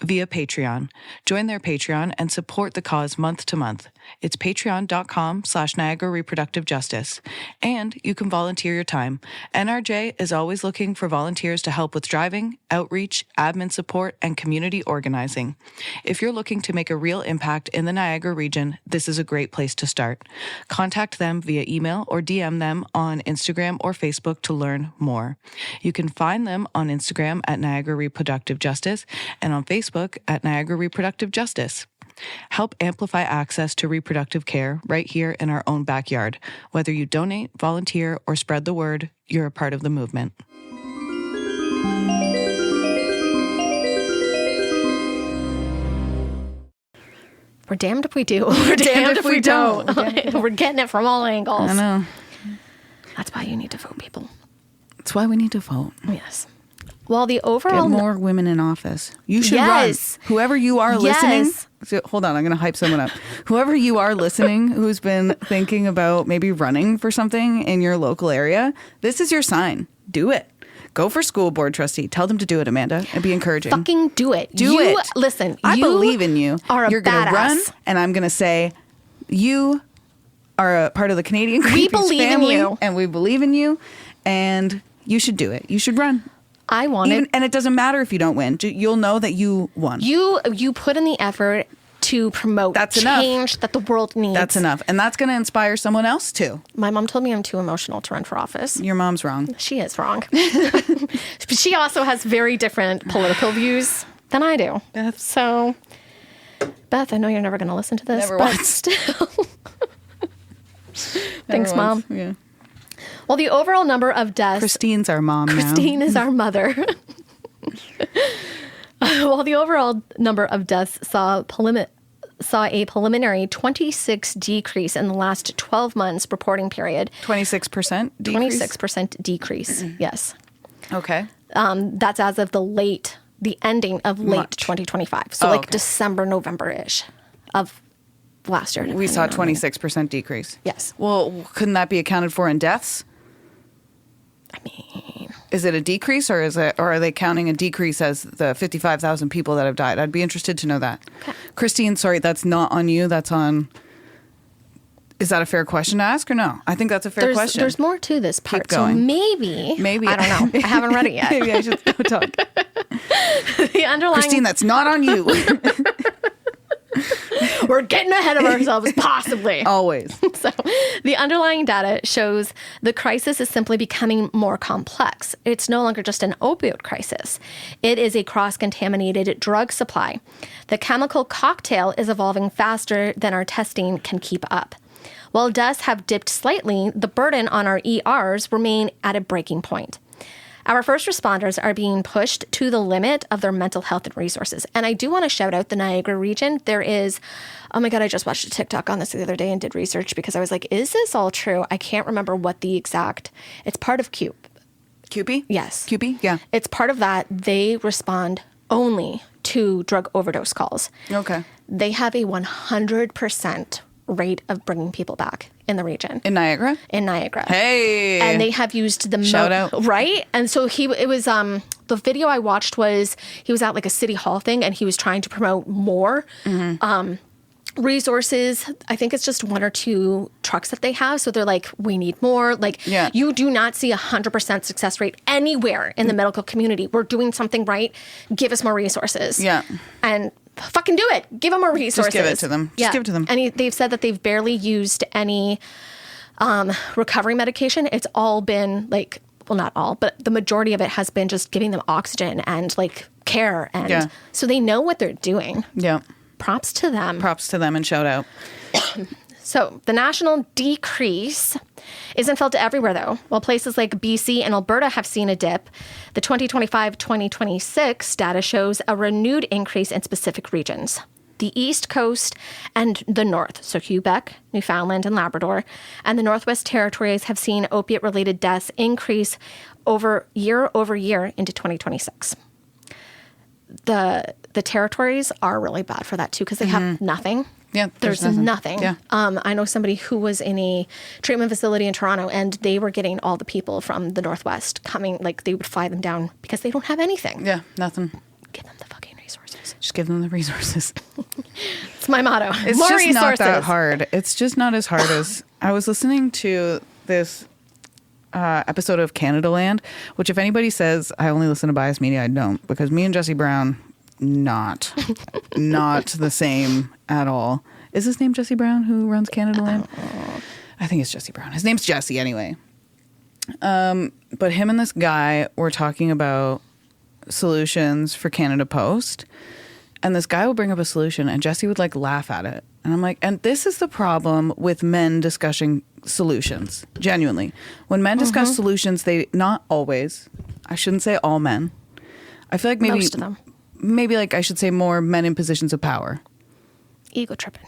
Speaker 1: via Patreon. Join their Patreon and support the cause month to month. It's patreon.com/Niagara Reproductive Justice. And you can volunteer your time. NRJ is always looking for volunteers to help with driving, outreach, admin support, and community organizing. If you're looking to make a real impact in the Niagara region, this is a great place to start. Contact them via email or DM them on Instagram or Facebook to learn more. You can find them on Instagram at Niagara Reproductive Justice and on Facebook at Niagara Reproductive Justice. Help amplify access to reproductive care right here in our own backyard. Whether you donate, volunteer, or spread the word, you're a part of the movement.
Speaker 2: We're damned if we do. We're damned if we don't. We're getting it from all angles.
Speaker 1: I know.
Speaker 2: That's why you need to vote, people.
Speaker 1: That's why we need to vote.
Speaker 2: Yes. Well, the overall...
Speaker 1: Get more women in office. You should
Speaker 2: Yes.
Speaker 1: run. Whoever you are listening... So, hold on, I'm going to hype someone up. Whoever you are listening who's been thinking about maybe running for something in your local area, this is your sign. Do it. Go for school board trustee. Tell them to do it, Amanda, and be encouraging.
Speaker 2: Fucking do it.
Speaker 1: Do it.
Speaker 2: Listen,
Speaker 1: I believe in you.
Speaker 2: You're
Speaker 1: going to run, and I'm going to say, you are a part of the Canadian Greenpeace
Speaker 2: We believe
Speaker 1: family,
Speaker 2: in you.
Speaker 1: and we believe in you, and you should do it. You should run.
Speaker 2: I want it.
Speaker 1: And it doesn't matter if you don't win. You'll know that you won.
Speaker 2: You put in the effort to promote change that the world needs.
Speaker 1: That's enough. And that's going to inspire someone else too.
Speaker 2: My mom told me I'm too emotional to run for office.
Speaker 1: Your mom's wrong.
Speaker 2: She is wrong. She also has very different political views than I do.
Speaker 1: Beth.
Speaker 2: So, Beth, I know you're never going to listen to this,
Speaker 1: Never
Speaker 2: but
Speaker 1: once.
Speaker 2: still. Thanks, Mom.
Speaker 1: Yeah.
Speaker 2: Well, the overall number of deaths...
Speaker 1: Christine's our mom now.
Speaker 2: Christine is our mother. Well, the overall number of deaths saw a preliminary 26 decrease in the last 12 months reporting period.
Speaker 1: 26% decrease?
Speaker 2: 26% decrease, yes.
Speaker 1: Okay.
Speaker 2: That's as of the ending of late 2025. So
Speaker 1: okay.
Speaker 2: December, November-ish of last year.
Speaker 1: We saw 26% decrease.
Speaker 2: Yes.
Speaker 1: Well, couldn't that be accounted for in deaths?
Speaker 2: I mean...
Speaker 1: Is it a decrease or are they counting a decrease as the 55,000 people that have died? I'd be interested to know that.
Speaker 2: Okay.
Speaker 1: Christine, sorry, that's not on you. That's on... Is that a fair question to ask or no? I think that's a fair question.
Speaker 2: There's more to this part.
Speaker 1: Keep going.
Speaker 2: So maybe. I don't know. I haven't read it yet.
Speaker 1: Maybe I should go talk.
Speaker 2: The underlying...
Speaker 1: Christine, that's not on you.
Speaker 2: We're getting ahead of ourselves, possibly.
Speaker 1: Always.
Speaker 2: So the underlying data shows the crisis is simply becoming more complex. It's no longer just an opioid crisis. It is a cross-contaminated drug supply. The chemical cocktail is evolving faster than our testing can keep up. While deaths have dipped slightly, the burden on our ERs remain at a breaking point. Our first responders are being pushed to the limit of their mental health and resources. And I do want to shout out the Niagara region. There is, oh my God, I just watched a TikTok on this the other day and did research because I was like, is this all true? I can't remember what the exact, it's part of CUPE.
Speaker 1: CUPE?
Speaker 2: Yes.
Speaker 1: CUPE? Yeah.
Speaker 2: It's part of that. They respond only to drug overdose calls.
Speaker 1: Okay.
Speaker 2: They have a 100% rate of bringing people back in the region.
Speaker 1: In Niagara?
Speaker 2: In Niagara.
Speaker 1: Hey.
Speaker 2: And they have used the...
Speaker 1: Shout out.
Speaker 2: Right? And so the video I watched was, he was at like a city hall thing and he was trying to promote more resources. I think it's just one or two trucks that they have. So they're like, we need more. Like, you do not see 100% success rate anywhere in the medical community. We're doing something right. Give us more resources.
Speaker 1: Yeah.
Speaker 2: And fucking do it. Give them more resources.
Speaker 1: Just give it to them. Just give it to them.
Speaker 2: And they've said that they've barely used any recovery medication. It's all been like, well, not all, but the majority of it has been just giving them oxygen and like care. And so they know what they're doing.
Speaker 1: Yeah.
Speaker 2: Props to them.
Speaker 1: Props to them and shout out.
Speaker 2: So the national decrease isn't felt everywhere, though. While places like BC and Alberta have seen a dip, the 2025-2026 data shows a renewed increase in specific regions. The East Coast and the North, so Quebec, Newfoundland, and Labrador, and the Northwest Territories have seen opiate-related deaths increase over year into 2026. The territories are really bad for that, too, because they have nothing.
Speaker 1: Yeah,
Speaker 2: there's nothing.
Speaker 1: Yeah.
Speaker 2: I know somebody who was in a treatment facility in Toronto, and they were getting all the people from the Northwest coming, like they would fly them down because they don't have anything.
Speaker 1: Yeah, nothing.
Speaker 2: Give them the fucking resources.
Speaker 1: Just give them the resources.
Speaker 2: It's my motto.
Speaker 1: It's
Speaker 2: More
Speaker 1: just
Speaker 2: resources.
Speaker 1: not that hard. It's just not as hard as... I was listening to this episode of Canada Land, which if anybody says I only listen to biased media, I don't. Because me and Jesse Brown, not the same at all. Is his name Jesse Brown who runs Canada Land? I think it's Jesse Brown. His name's Jesse anyway. But him and this guy were talking about solutions for Canada Post. And this guy would bring up a solution and Jesse would like laugh at it. And I'm like, and this is the problem with men discussing solutions. Genuinely. When men discuss solutions, they, not always, I shouldn't say all men. I feel like maybe,
Speaker 2: most of them.
Speaker 1: Maybe like I should say more men in positions of power.
Speaker 2: Ego tripping.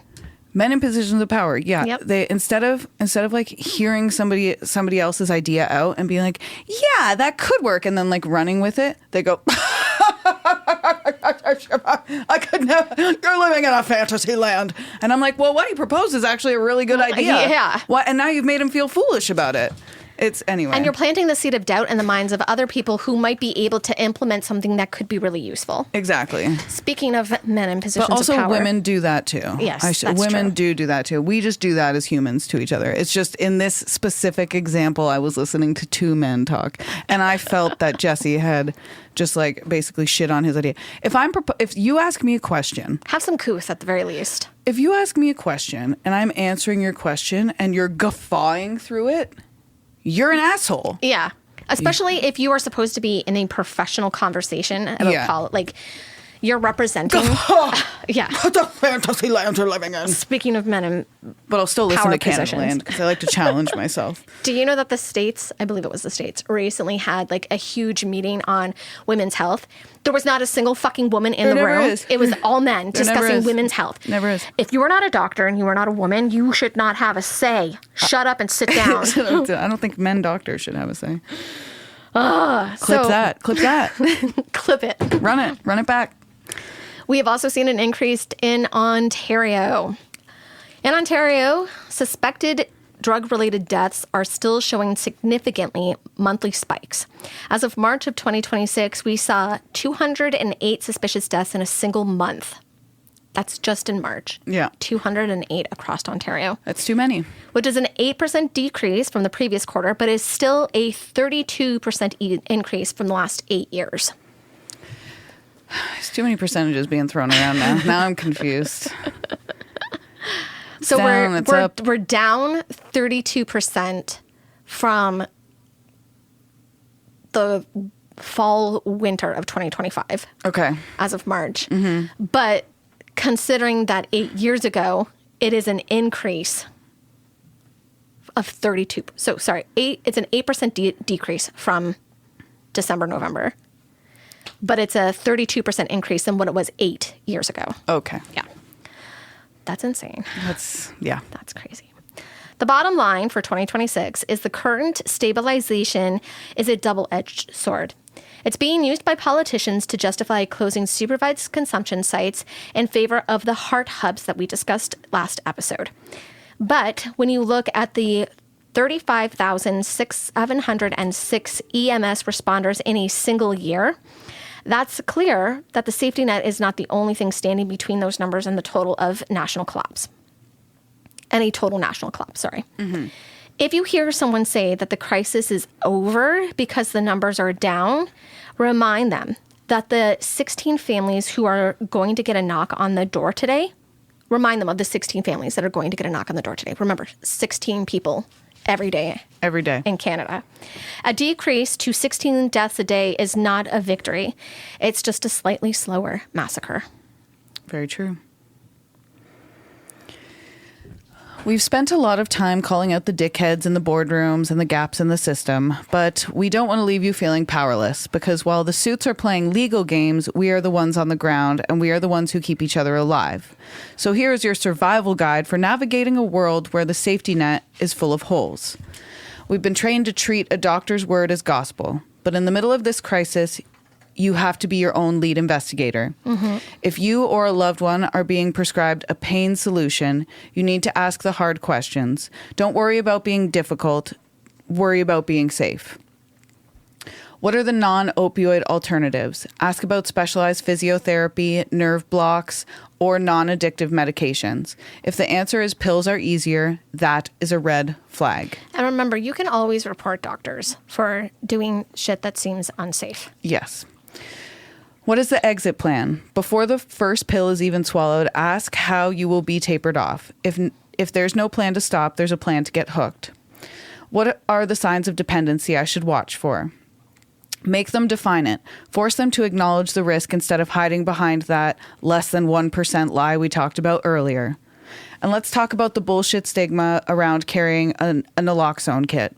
Speaker 1: Men in positions of power, yeah.
Speaker 2: Yep.
Speaker 1: They instead of like hearing somebody else's idea out and being like, yeah, that could work, and then like running with it, they go, I could never. You're living in a fantasy land, and I'm like, well, what he proposed is actually a really good idea.
Speaker 2: Yeah.
Speaker 1: What? And now you've made him feel foolish about it. It's anyway.
Speaker 2: And you're planting the seed of doubt in the minds of other people who might be able to implement something that could be really useful.
Speaker 1: Exactly.
Speaker 2: Speaking of men in positions
Speaker 1: but also
Speaker 2: of power.
Speaker 1: women do that too.
Speaker 2: Yes, that's
Speaker 1: women
Speaker 2: true.
Speaker 1: do that too. We just do that as humans to each other. It's just in this specific example, I was listening to two men talk, and I felt that Jesse had just like basically shit on his idea. If you ask me a question,
Speaker 2: Have some couth at the very least.
Speaker 1: if you ask me a question and I'm answering your question and you're guffawing through it, you're an asshole.
Speaker 2: Yeah. Especially if you are supposed to be in a professional conversation about like you're representing. Yeah.
Speaker 1: The fantasy land you're living in.
Speaker 2: Speaking of men in
Speaker 1: But I'll still listen
Speaker 2: power
Speaker 1: to Canada
Speaker 2: positions.
Speaker 1: Land because I like to challenge myself.
Speaker 2: Do you know that the states, I believe it was the states, recently had like a huge meeting on women's health? There was not a single fucking woman in the
Speaker 1: never
Speaker 2: room.
Speaker 1: is.
Speaker 2: It was all men
Speaker 1: There never
Speaker 2: discussing
Speaker 1: is.
Speaker 2: women's health.
Speaker 1: Never is.
Speaker 2: If you are not a doctor and you are not a woman, you should not have a say. Shut up and sit down.
Speaker 1: I don't think men doctors should have a say. Clip
Speaker 2: So-
Speaker 1: that. Clip that.
Speaker 2: Clip it.
Speaker 1: Run it. Run it back.
Speaker 2: We have also seen an increase in Ontario. In Ontario, suspected drug-related deaths are still showing significantly monthly spikes. As of March of 2026, we saw 208 suspicious deaths in a single month. That's just in March.
Speaker 1: Yeah.
Speaker 2: 208 across Ontario,
Speaker 1: That's too many.
Speaker 2: which is an 8% decrease from the previous quarter, but is still a 32% increase from the last 8 years.
Speaker 1: There's too many percentages being thrown around now. Now I'm confused.
Speaker 2: So
Speaker 1: down, it's up.
Speaker 2: we're down 32% from the fall winter of 2025
Speaker 1: Okay.
Speaker 2: as of March. But considering that 8 years ago, it is an increase of 32. So sorry, it's an 8% decrease from December, November. But it's a 32% increase than what it was 8 years ago.
Speaker 1: Okay.
Speaker 2: Yeah. That's insane.
Speaker 1: That's
Speaker 2: crazy. The bottom line for 2026 is the current stabilization is a double-edged sword. It's being used by politicians to justify closing supervised consumption sites in favor of the heart hubs that we discussed last episode. But when you look at the 35,706 EMS responders in a single year, that's clear that the safety net is not the only thing standing between those numbers and the total of national collapse. Any total national collapse, sorry. If you hear someone say that the crisis is over because the numbers are down, remind them that the 16 families who are going to get a knock on the door today, remind them of the 16 families that are going to get a knock on the door today. Remember, 16 people every day.
Speaker 1: every day.
Speaker 2: In Canada. A decrease to 16 deaths a day is not a victory. It's just a slightly slower massacre.
Speaker 1: Very true. We've spent a lot of time calling out the dickheads in the boardrooms and the gaps in the system, but we don't want to leave you feeling powerless because while the suits are playing legal games, we are the ones on the ground and we are the ones who keep each other alive. So here is your survival guide for navigating a world where the safety net is full of holes. We've been trained to treat a doctor's word as gospel, but in the middle of this crisis, you have to be your own lead investigator. If you or a loved one are being prescribed a pain solution, you need to ask the hard questions. Don't worry about being difficult. Worry about being safe. What are the non-opioid alternatives? Ask about specialized physiotherapy, nerve blocks, or non-addictive medications. If the answer is pills are easier, that is a red flag.
Speaker 2: And remember, you can always report doctors for doing shit that seems unsafe.
Speaker 1: Yes. What is the exit plan? Before the first pill is even swallowed, ask how you will be tapered off. If there's no plan to stop, there's a plan to get hooked. What are the signs of dependency I should watch for? Make them define it. Force them to acknowledge the risk instead of hiding behind that less than 1% lie we talked about earlier. And let's talk about the bullshit stigma around carrying a naloxone kit.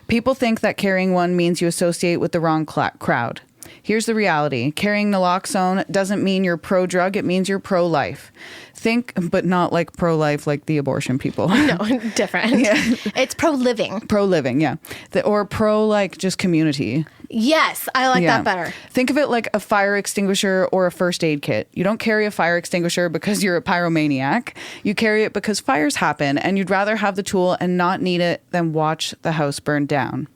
Speaker 1: People think that carrying one means you associate with the wrong crowd. Here's the reality. Carrying naloxone doesn't mean you're pro-drug. It means you're pro-life. Think, but not like pro-life like the abortion people.
Speaker 2: No, different. Yeah. It's pro-living.
Speaker 1: Pro-living, yeah. Or pro-like just community.
Speaker 2: Yes, I like that better.
Speaker 1: Think of it like a fire extinguisher or a first aid kit. You don't carry a fire extinguisher because you're a pyromaniac. You carry it because fires happen and you'd rather have the tool and not need it than watch the house burn down.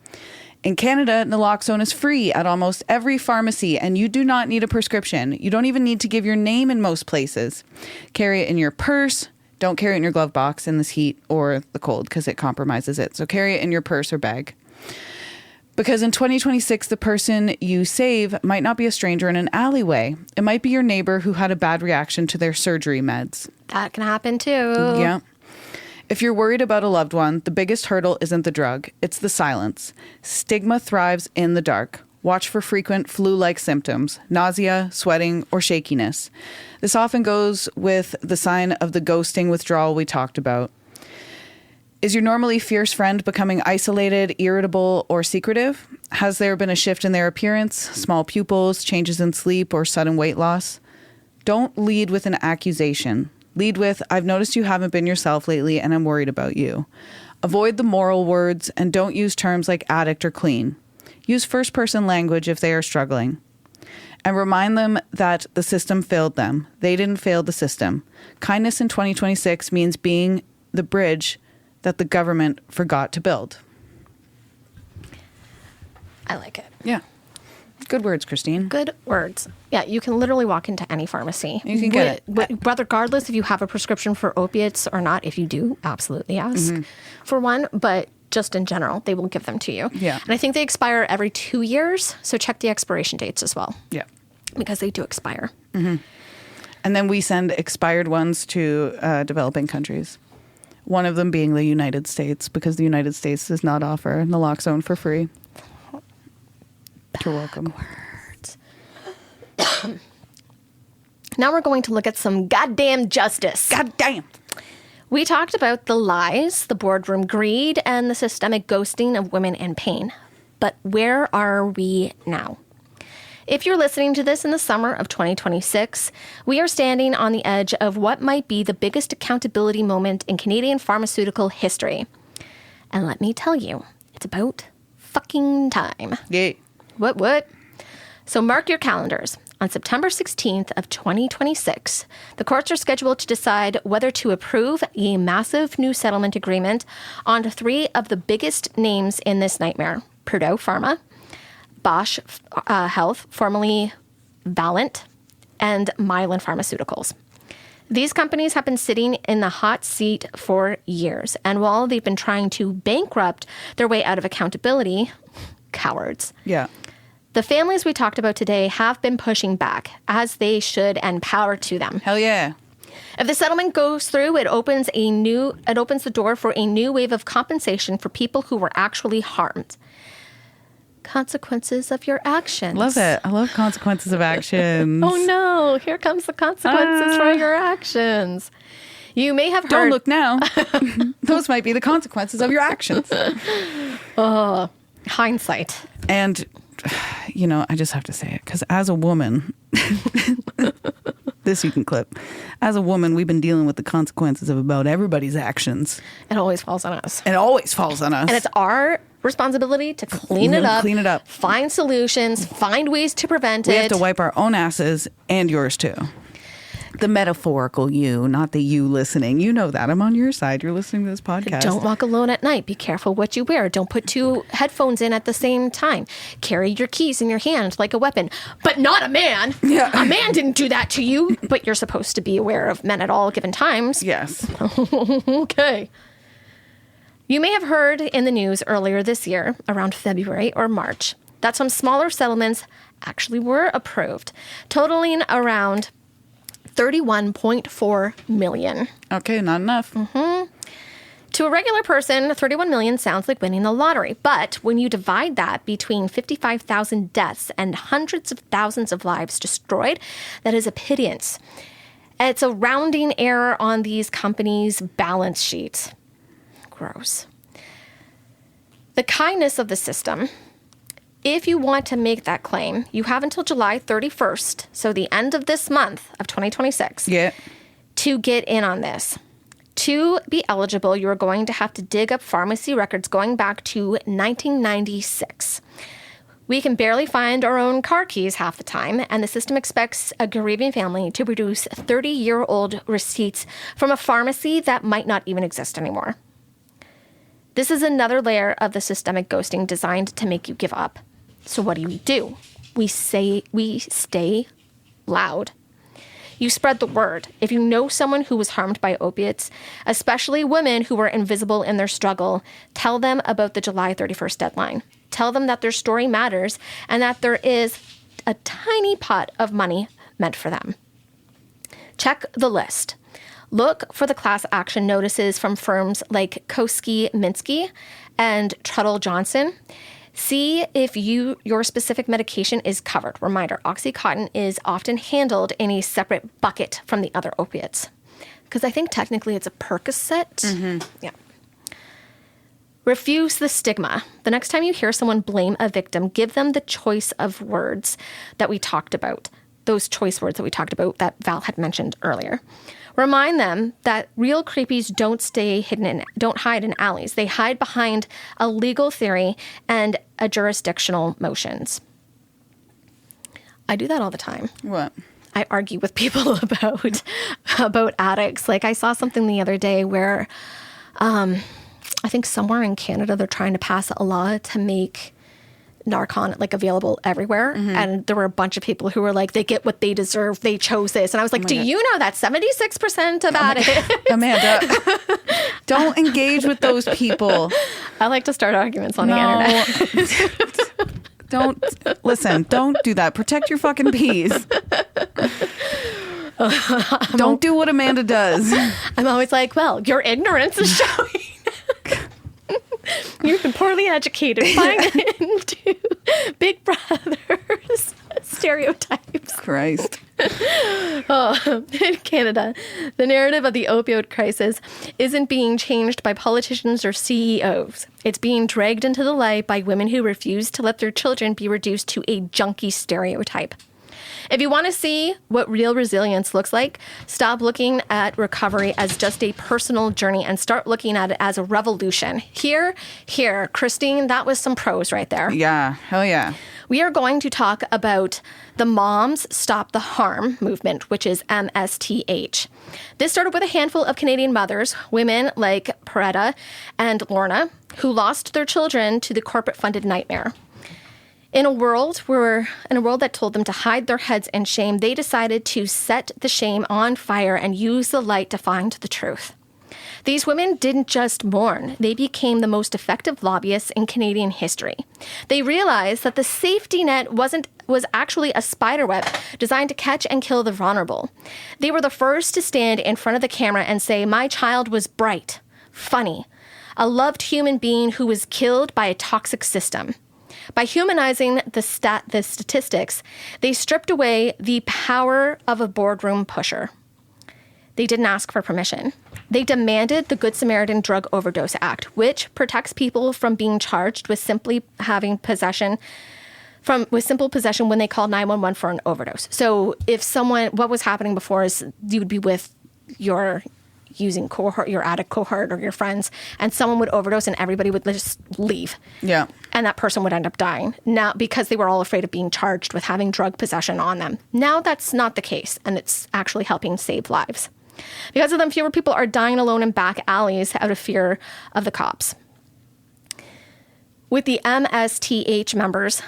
Speaker 1: In Canada, naloxone is free at almost every pharmacy, and you do not need a prescription. You don't even need to give your name in most places. Carry it in your purse. Don't carry it in your glove box in this heat or the cold because it compromises it. So carry it in your purse or bag. Because in 2026, the person you save might not be a stranger in an alleyway. It might be your neighbor who had a bad reaction to their surgery meds.
Speaker 2: That can happen too.
Speaker 1: Yeah. If you're worried about a loved one, the biggest hurdle isn't the drug, it's the silence. Stigma thrives in the dark. Watch for frequent flu-like symptoms, nausea, sweating, or shakiness. This often goes with the sign of the ghosting withdrawal we talked about. Is your normally fierce friend becoming isolated, irritable, or secretive? Has there been a shift in their appearance, small pupils, changes in sleep, or sudden weight loss? Don't lead with an accusation. Lead with, I've noticed you haven't been yourself lately and I'm worried about you. Avoid the moral words and don't use terms like addict or clean. Use first-person language if they are struggling. And remind them that the system failed them. They didn't fail the system. Kindness in 2026 means being the bridge that the government forgot to build.
Speaker 2: I like it.
Speaker 1: Yeah. Good words, Christine.
Speaker 2: Good words. Yeah, you can literally walk into any pharmacy.
Speaker 1: You can get it.
Speaker 2: Regardless if you have a prescription for opiates or not. If you do, absolutely ask for one. But just in general, they will give them to you.
Speaker 1: Yeah.
Speaker 2: And I think they expire every 2 years. So check the expiration dates as well.
Speaker 1: Yeah.
Speaker 2: Because they do expire.
Speaker 1: Mm-hmm. And then we send expired ones to developing countries. One of them being the United States, because the United States does not offer naloxone for free. You're welcome.
Speaker 2: Now we're going to look at some goddamn justice.
Speaker 1: Goddamn.
Speaker 2: We talked about the lies, the boardroom greed, and the systemic ghosting of women in pain. But where are we now? If you're listening to this in the summer of 2026, we are standing on the edge of what might be the biggest accountability moment in Canadian pharmaceutical history. And let me tell you, it's about fucking time.
Speaker 1: Yeah.
Speaker 2: What? So mark your calendars. On September 16th of 2026, the courts are scheduled to decide whether to approve a massive new settlement agreement on 3 of the biggest names in this nightmare: Purdue Pharma, Bosch Health, formerly Valiant, and Mylan Pharmaceuticals. These companies have been sitting in the hot seat for years, and while they've been trying to bankrupt their way out of accountability, cowards.
Speaker 1: Yeah.
Speaker 2: The families we talked about today have been pushing back, as they should, and power to them.
Speaker 1: Hell yeah.
Speaker 2: If the settlement goes through, it opens the door for a new wave of compensation for people who were actually harmed. Consequences of your actions.
Speaker 1: Love it. I love consequences of actions.
Speaker 2: Oh no, here comes the consequences for your actions. You may have heard...
Speaker 1: Don't look now. Those might be the consequences of your actions.
Speaker 2: Hindsight.
Speaker 1: And, you know, I just have to say it, because as a woman, this you can clip. As a woman, we've been dealing with the consequences of about everybody's actions.
Speaker 2: It always falls on us.
Speaker 1: It always falls on us.
Speaker 2: And it's our responsibility to clean it up.
Speaker 1: Clean it up.
Speaker 2: Find solutions. Find ways to prevent it.
Speaker 1: We have to wipe our own asses and yours too. The metaphorical you, not the you listening. You know that. I'm on your side. You're listening to this podcast.
Speaker 2: Don't walk alone at night. Be careful what you wear. Don't put two headphones in at the same time. Carry your keys in your hand like a weapon. But not a man.
Speaker 1: Yeah.
Speaker 2: A man didn't do that to you. But you're supposed to be aware of men at all given times.
Speaker 1: Yes.
Speaker 2: Okay. You may have heard in the news earlier this year, around February or March, that some smaller settlements actually were approved, totaling around 31.4 million.
Speaker 1: Okay, not enough.
Speaker 2: To a regular person, 31 million sounds like winning the lottery. But when you divide that between 55,000 deaths and hundreds of thousands of lives destroyed, that is a pittance. It's a rounding error on these companies' balance sheets. Gross. The kindness of the system. If you want to make that claim, you have until July 31st, so the end of this month of 2026, to get in on this. To be eligible, you are going to have to dig up pharmacy records going back to 1996. We can barely find our own car keys half the time, and the system expects a grieving family to produce 30-year-old receipts from a pharmacy that might not even exist anymore. This is another layer of the systemic ghosting designed to make you give up. So what do? We stay loud. You spread the word. If you know someone who was harmed by opiates, especially women who were invisible in their struggle, tell them about the July 31st deadline. Tell them that their story matters and that there is a tiny pot of money meant for them. Check the list. Look for the class action notices from firms like Koski Minsky and Trudell Johnson. See if your specific medication is covered. Reminder, OxyContin is often handled in a separate bucket from the other opiates. Because I think technically it's a Percocet. Yeah. Refuse the stigma. The next time you hear someone blame a victim, give them the choice of words that we talked about. Those choice words that we talked about that Val had mentioned earlier. Remind them that real creepies don't hide in alleys. They hide behind a legal theory and a jurisdictional motions. I do that all the time.
Speaker 1: What?
Speaker 2: I argue with people about addicts. Like I saw something the other day where I think somewhere in Canada they're trying to pass a law to make Narcan like available everywhere, and there were a bunch of people who were like, they get what they deserve, they chose this, and I was like, you know that 76% of addicts
Speaker 1: Amanda, don't engage with those people.
Speaker 2: I like to start arguments on the internet.
Speaker 1: Don't do that. Protect your fucking peas. Don't do what Amanda does.
Speaker 2: I'm always like, well, your ignorance is showing. You've been poorly educated, buying into Big Brother's stereotypes.
Speaker 1: Christ.
Speaker 2: In Canada, the narrative of the opioid crisis isn't being changed by politicians or CEOs. It's being dragged into the light by women who refuse to let their children be reduced to a junkie stereotype. If you want to see what real resilience looks like, stop looking at recovery as just a personal journey and start looking at it as a revolution. Here, Christine, that was some pros right there.
Speaker 1: Yeah, hell yeah.
Speaker 2: We are going to talk about the Moms Stop the Harm movement, which is MSTH. This started with a handful of Canadian mothers, women like Peretta and Lorna, who lost their children to the corporate-funded nightmare. In a world that told them to hide their heads in shame, they decided to set the shame on fire and use the light to find the truth. These women didn't just mourn, they became the most effective lobbyists in Canadian history. They realized that the safety net was actually a spiderweb designed to catch and kill the vulnerable. They were the first to stand in front of the camera and say, "My child was bright, funny, a loved human being who was killed by a toxic system." By humanizing the statistics, they stripped away the power of a boardroom pusher. They didn't ask for permission. They demanded the Good Samaritan Drug Overdose Act, which protects people from being charged with simply having simple possession when they call 911 for an overdose. So if what was happening before is you would be with your using cohort, your addict cohort or your friends, and someone would overdose and everybody would just leave.
Speaker 1: Yeah.
Speaker 2: And that person would end up dying now because they were all afraid of being charged with having drug possession on them. Now that's not the case, and it's actually helping save lives. Because of them, fewer people are dying alone in back alleys out of fear of the cops. With the MSTH members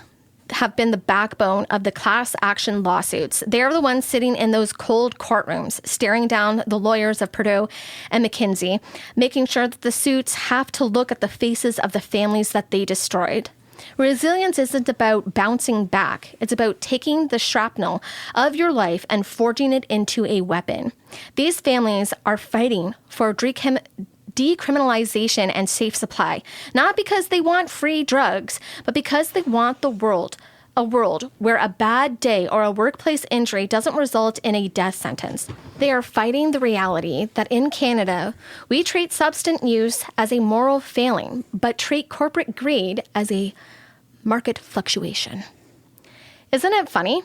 Speaker 2: have been the backbone of the class action lawsuits. They're the ones sitting in those cold courtrooms, staring down the lawyers of Purdue and McKinsey, making sure that the suits have to look at the faces of the families that they destroyed. Resilience isn't about bouncing back. It's about taking the shrapnel of your life and forging it into a weapon. These families are fighting for decriminalization and safe supply, not because they want free drugs, but because they want a world where a bad day or a workplace injury doesn't result in a death sentence. They are fighting the reality that in Canada, we treat substance use as a moral failing, but treat corporate greed as a market fluctuation. Isn't it funny?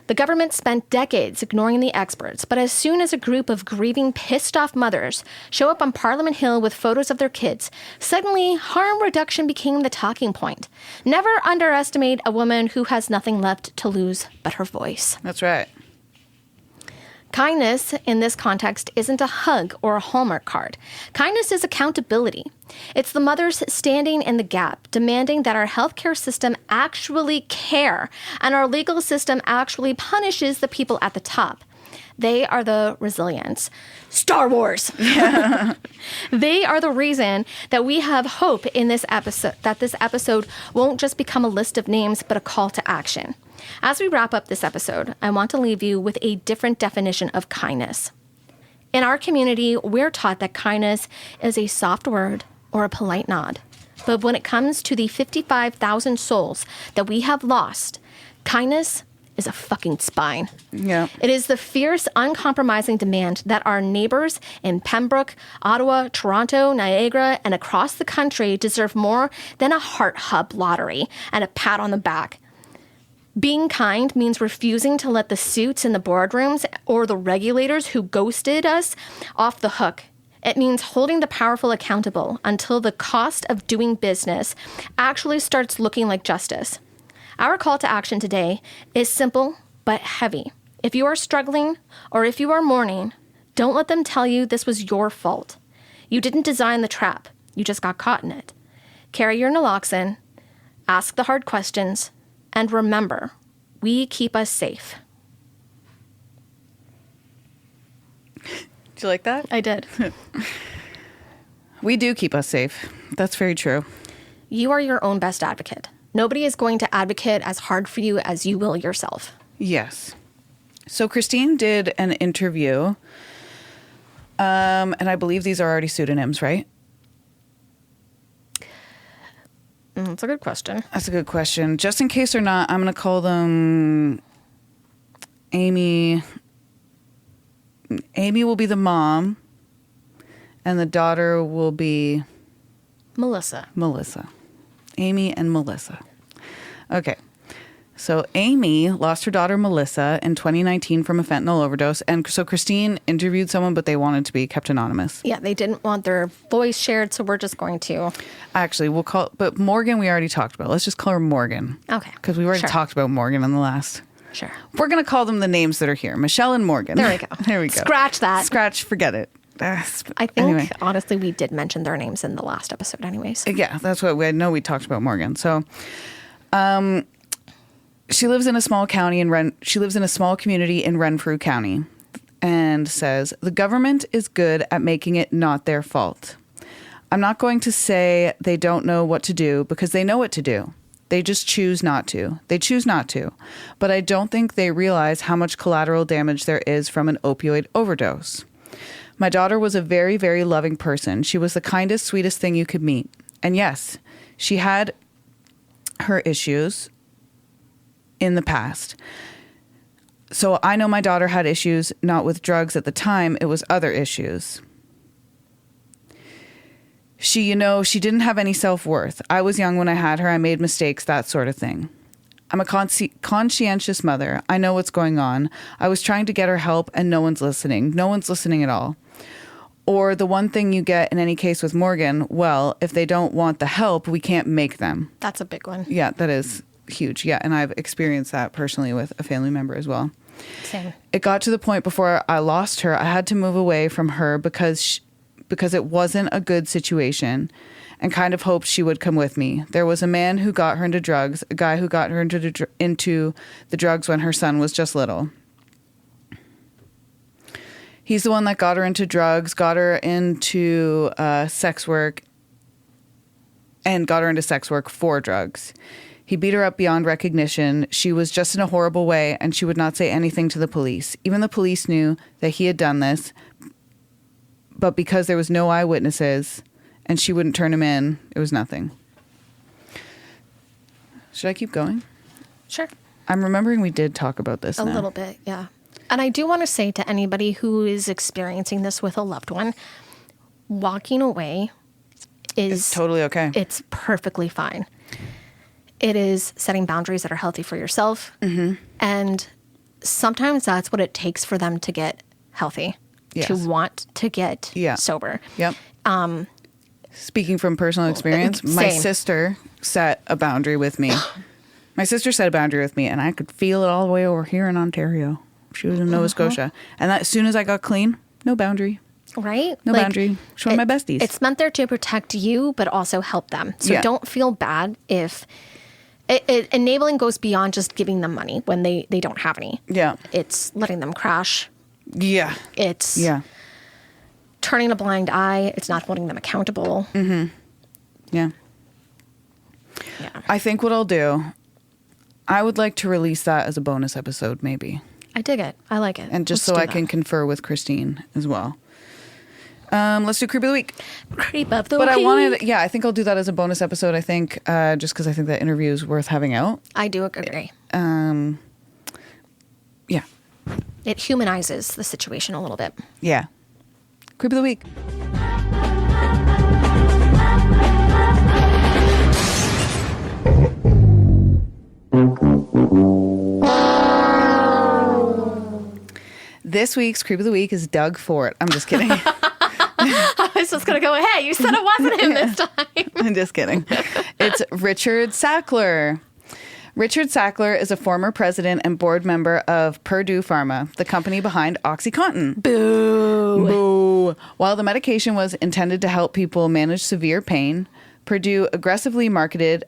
Speaker 2: The government spent decades ignoring the experts, but as soon as a group of grieving, pissed-off mothers show up on Parliament Hill with photos of their kids, suddenly harm reduction became the talking point. Never underestimate a woman who has nothing left to lose but her voice.
Speaker 1: That's right.
Speaker 2: Kindness in this context isn't a hug or a Hallmark card. Kindness is accountability. It's the mothers standing in the gap, demanding that our healthcare system actually care and our legal system actually punishes the people at the top. They are the resilience. Star Wars. They are the reason that we have hope in this episode, that this episode won't just become a list of names, but a call to action. As we wrap up this episode, I want to leave you with a different definition of kindness. In our community, we're taught that kindness is a soft word or a polite nod. But when it comes to the 55,000 souls that we have lost, kindness is a fucking spine.
Speaker 1: Yeah.
Speaker 2: It is the fierce, uncompromising demand that our neighbors in Pembroke, Ottawa, Toronto, Niagara, and across the country deserve more than a heart hub lottery and a pat on the back. Being kind means refusing to let the suits in the boardrooms or the regulators who ghosted us off the hook. It means holding the powerful accountable until the cost of doing business actually starts looking like justice. Our call to action today is simple but heavy. If you are struggling or if you are mourning, don't let them tell you this was your fault. You didn't design the trap. You just got caught in it. Carry your naloxone, ask the hard questions, and remember, we keep us safe.
Speaker 1: Do you like that?
Speaker 2: I did.
Speaker 1: We do keep us safe. That's very true.
Speaker 2: You are your own best advocate. Nobody is going to advocate as hard for you as you will yourself.
Speaker 1: Yes. So Christine did an interview, and I believe these are already pseudonyms, right?
Speaker 2: That's a good question.
Speaker 1: That's a good question. Just in case or not, I'm going to call them Amy. Amy will be the mom, and the daughter will be
Speaker 2: Melissa.
Speaker 1: Amy and Melissa. Okay. So Amy lost her daughter Melissa in 2019 from a fentanyl overdose. And so Christine interviewed someone, but they wanted to be kept anonymous.
Speaker 2: Yeah, they didn't want their voice shared, so we're just going to...
Speaker 1: Actually, we'll call... But Morgan, we already talked about. Let's just call her Morgan.
Speaker 2: Okay.
Speaker 1: Because we already talked about Morgan in the last...
Speaker 2: Sure.
Speaker 1: We're going to call them the names that are here. Michelle and Morgan.
Speaker 2: There we go.
Speaker 1: There we go.
Speaker 2: Scratch that.
Speaker 1: Forget it.
Speaker 2: I think, honestly, we did mention their names in the last episode anyways.
Speaker 1: Yeah, that's what we know. We talked about Morgan. So, she lives in a small county she lives in a small community in Renfrew County, and says the government is good at making it not their fault. I'm not going to say they don't know what to do, because they know what to do. They just choose not to. They choose not to. But I don't think they realize how much collateral damage there is from an opioid overdose. My daughter was a very, very loving person. She was the kindest, sweetest thing you could meet. And yes, she had her issues in the past. So I know my daughter had issues, not with drugs at the time. It was other issues. She didn't have any self-worth. I was young when I had her. I made mistakes, that sort of thing. I'm a conscientious mother. I know what's going on. I was trying to get her help, and no one's listening. No one's listening at all. Or the one thing you get in any case with Morgan, well, if they don't want the help, we can't make them.
Speaker 2: That's a big one.
Speaker 1: Yeah, that is huge. Yeah, and I've experienced that personally with a family member as well.
Speaker 2: Same.
Speaker 1: It got to the point before I lost her, I had to move away from her because it wasn't a good situation, and kind of hoped she would come with me. There was a man who got her into drugs, a guy who got her into the drugs when her son was just little. He's the one that got her into drugs, got her into sex work, and got her into sex work for drugs. He beat her up beyond recognition. She was just in a horrible way, and she would not say anything to the police. Even the police knew that he had done this, but because there was no eyewitnesses and she wouldn't turn him in, it was nothing. Should I keep going?
Speaker 2: Sure.
Speaker 1: I'm remembering we did talk about this
Speaker 2: A little bit, yeah. And I do want to say to anybody who is experiencing this with a loved one, walking away
Speaker 1: It's totally okay.
Speaker 2: It's perfectly fine. It is setting boundaries that are healthy for yourself. Mm-hmm. And sometimes that's what it takes for them to get healthy,
Speaker 1: yes.
Speaker 2: to want to get sober.
Speaker 1: Yep. Speaking from personal experience, my sister set a boundary with me. And I could feel it all the way over here in Ontario. She was in Nova Scotia. And as soon as I got clean, no boundary.
Speaker 2: Right?
Speaker 1: No boundary. She's one of my besties.
Speaker 2: It's meant there to protect you, but also help them. So don't feel bad if... enabling goes beyond just giving them money when they don't have any. Yeah. It's letting them crash.
Speaker 1: Yeah.
Speaker 2: It's turning a blind eye. It's not holding them accountable.
Speaker 1: Mm-hmm. Yeah. I think what I'll do, I would like to release that as a bonus episode, maybe. I dig it. I like it. And just so I can confer with Christine as well. Let's do Creep of the Week. Creep of the Week. But I wanted, I think I'll do that as a bonus episode, I think, just because I think that interview is worth having out. I do agree. Yeah. It humanizes the situation a little bit. Yeah. Creep of the Week. This week's Creep of the Week is Doug Fort. I'm just kidding. I was just going to go, hey, you said it wasn't him this time. I'm just kidding. It's Richard Sackler. Richard Sackler is a former president and board member of Purdue Pharma, the company behind OxyContin. Boo. Boo. While the medication was intended to help people manage severe pain, Purdue aggressively marketed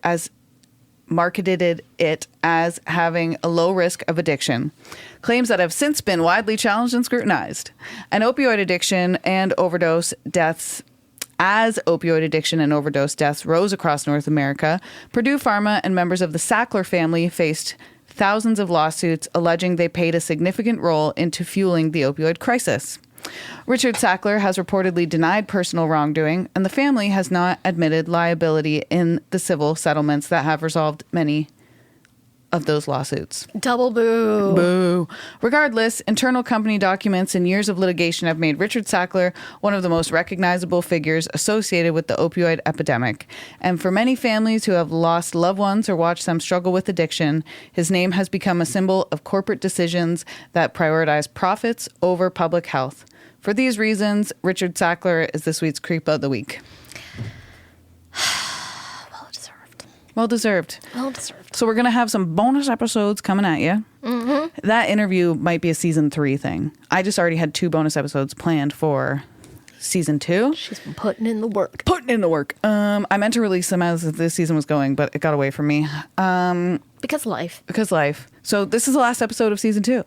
Speaker 1: it as having a low risk of addiction. Claims that have since been widely challenged and scrutinized. As opioid addiction and overdose deaths rose across North America, Purdue Pharma and members of the Sackler family faced thousands of lawsuits alleging they played a significant role into fueling the opioid crisis. Richard Sackler has reportedly denied personal wrongdoing, and the family has not admitted liability in the civil settlements that have resolved many of those lawsuits. Double boo. Boo. Regardless, internal company documents and years of litigation have made Richard Sackler one of the most recognizable figures associated with the opioid epidemic. And for many families who have lost loved ones or watched them struggle with addiction, his name has become a symbol of corporate decisions that prioritize profits over public health. For these reasons, Richard Sackler is this week's Creep of the Week. Well deserved. So we're going to have some bonus episodes coming at you. Mm-hmm. That interview might be a season 3 thing. I just already had 2 bonus episodes planned for season 2. She's been putting in the work. I meant to release them as this season was going, but it got away from me. Because life. So this is the last episode of season 2.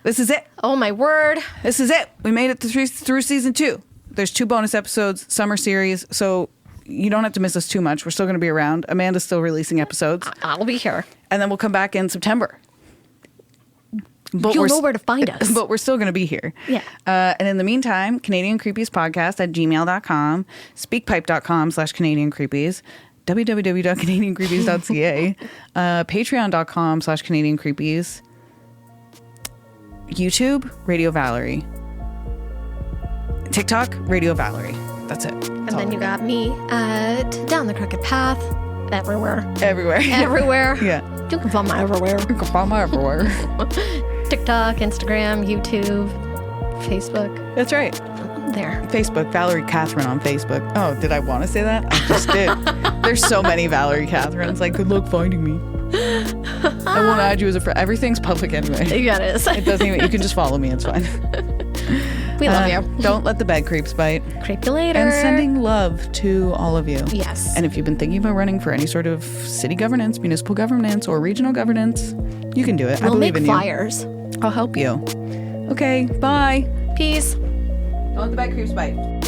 Speaker 1: This is it. Oh my word. This is it. We made it through season 2. There's 2 bonus episodes, summer series. So you don't have to miss us too much. We're still going to be around. Amanda's still releasing episodes. I'll be here. And then we'll come back in September. But you'll know where to find us. But we're still going to be here. Yeah. And in the meantime, Canadian Creepies Podcast at gmail.com, speakpipe.com/Canadian Creepies, www.canadiancreepies.ca, patreon.com/Canadian Creepies, YouTube, Radio Valerie, TikTok, Radio Valerie. That's it. And then you got me at Down the Crooked Path. Everywhere. Yeah. You can find my everywhere. TikTok, Instagram, YouTube, Facebook. That's right.
Speaker 2: there?
Speaker 1: Facebook, Valerie Catherine on Facebook. Oh, did I want to say that? I just did. There's so many Valerie Catherines. Like, good luck finding me. I won't add you as a friend. Everything's public anyway.
Speaker 2: Yeah, it is.
Speaker 1: It doesn't even. You can just follow me. It's fine.
Speaker 2: We love you.
Speaker 1: Don't let the bed creeps bite.
Speaker 2: Creep you later.
Speaker 1: And sending love to all of you.
Speaker 2: Yes.
Speaker 1: And if you've been thinking about running for any sort of city governance, municipal governance, or regional governance, you can do it.
Speaker 2: We'll
Speaker 1: I believe
Speaker 2: make
Speaker 1: in
Speaker 2: flyers.
Speaker 1: you. I'll help you. Okay, bye.
Speaker 2: Peace.
Speaker 1: Don't let the bed creeps bite.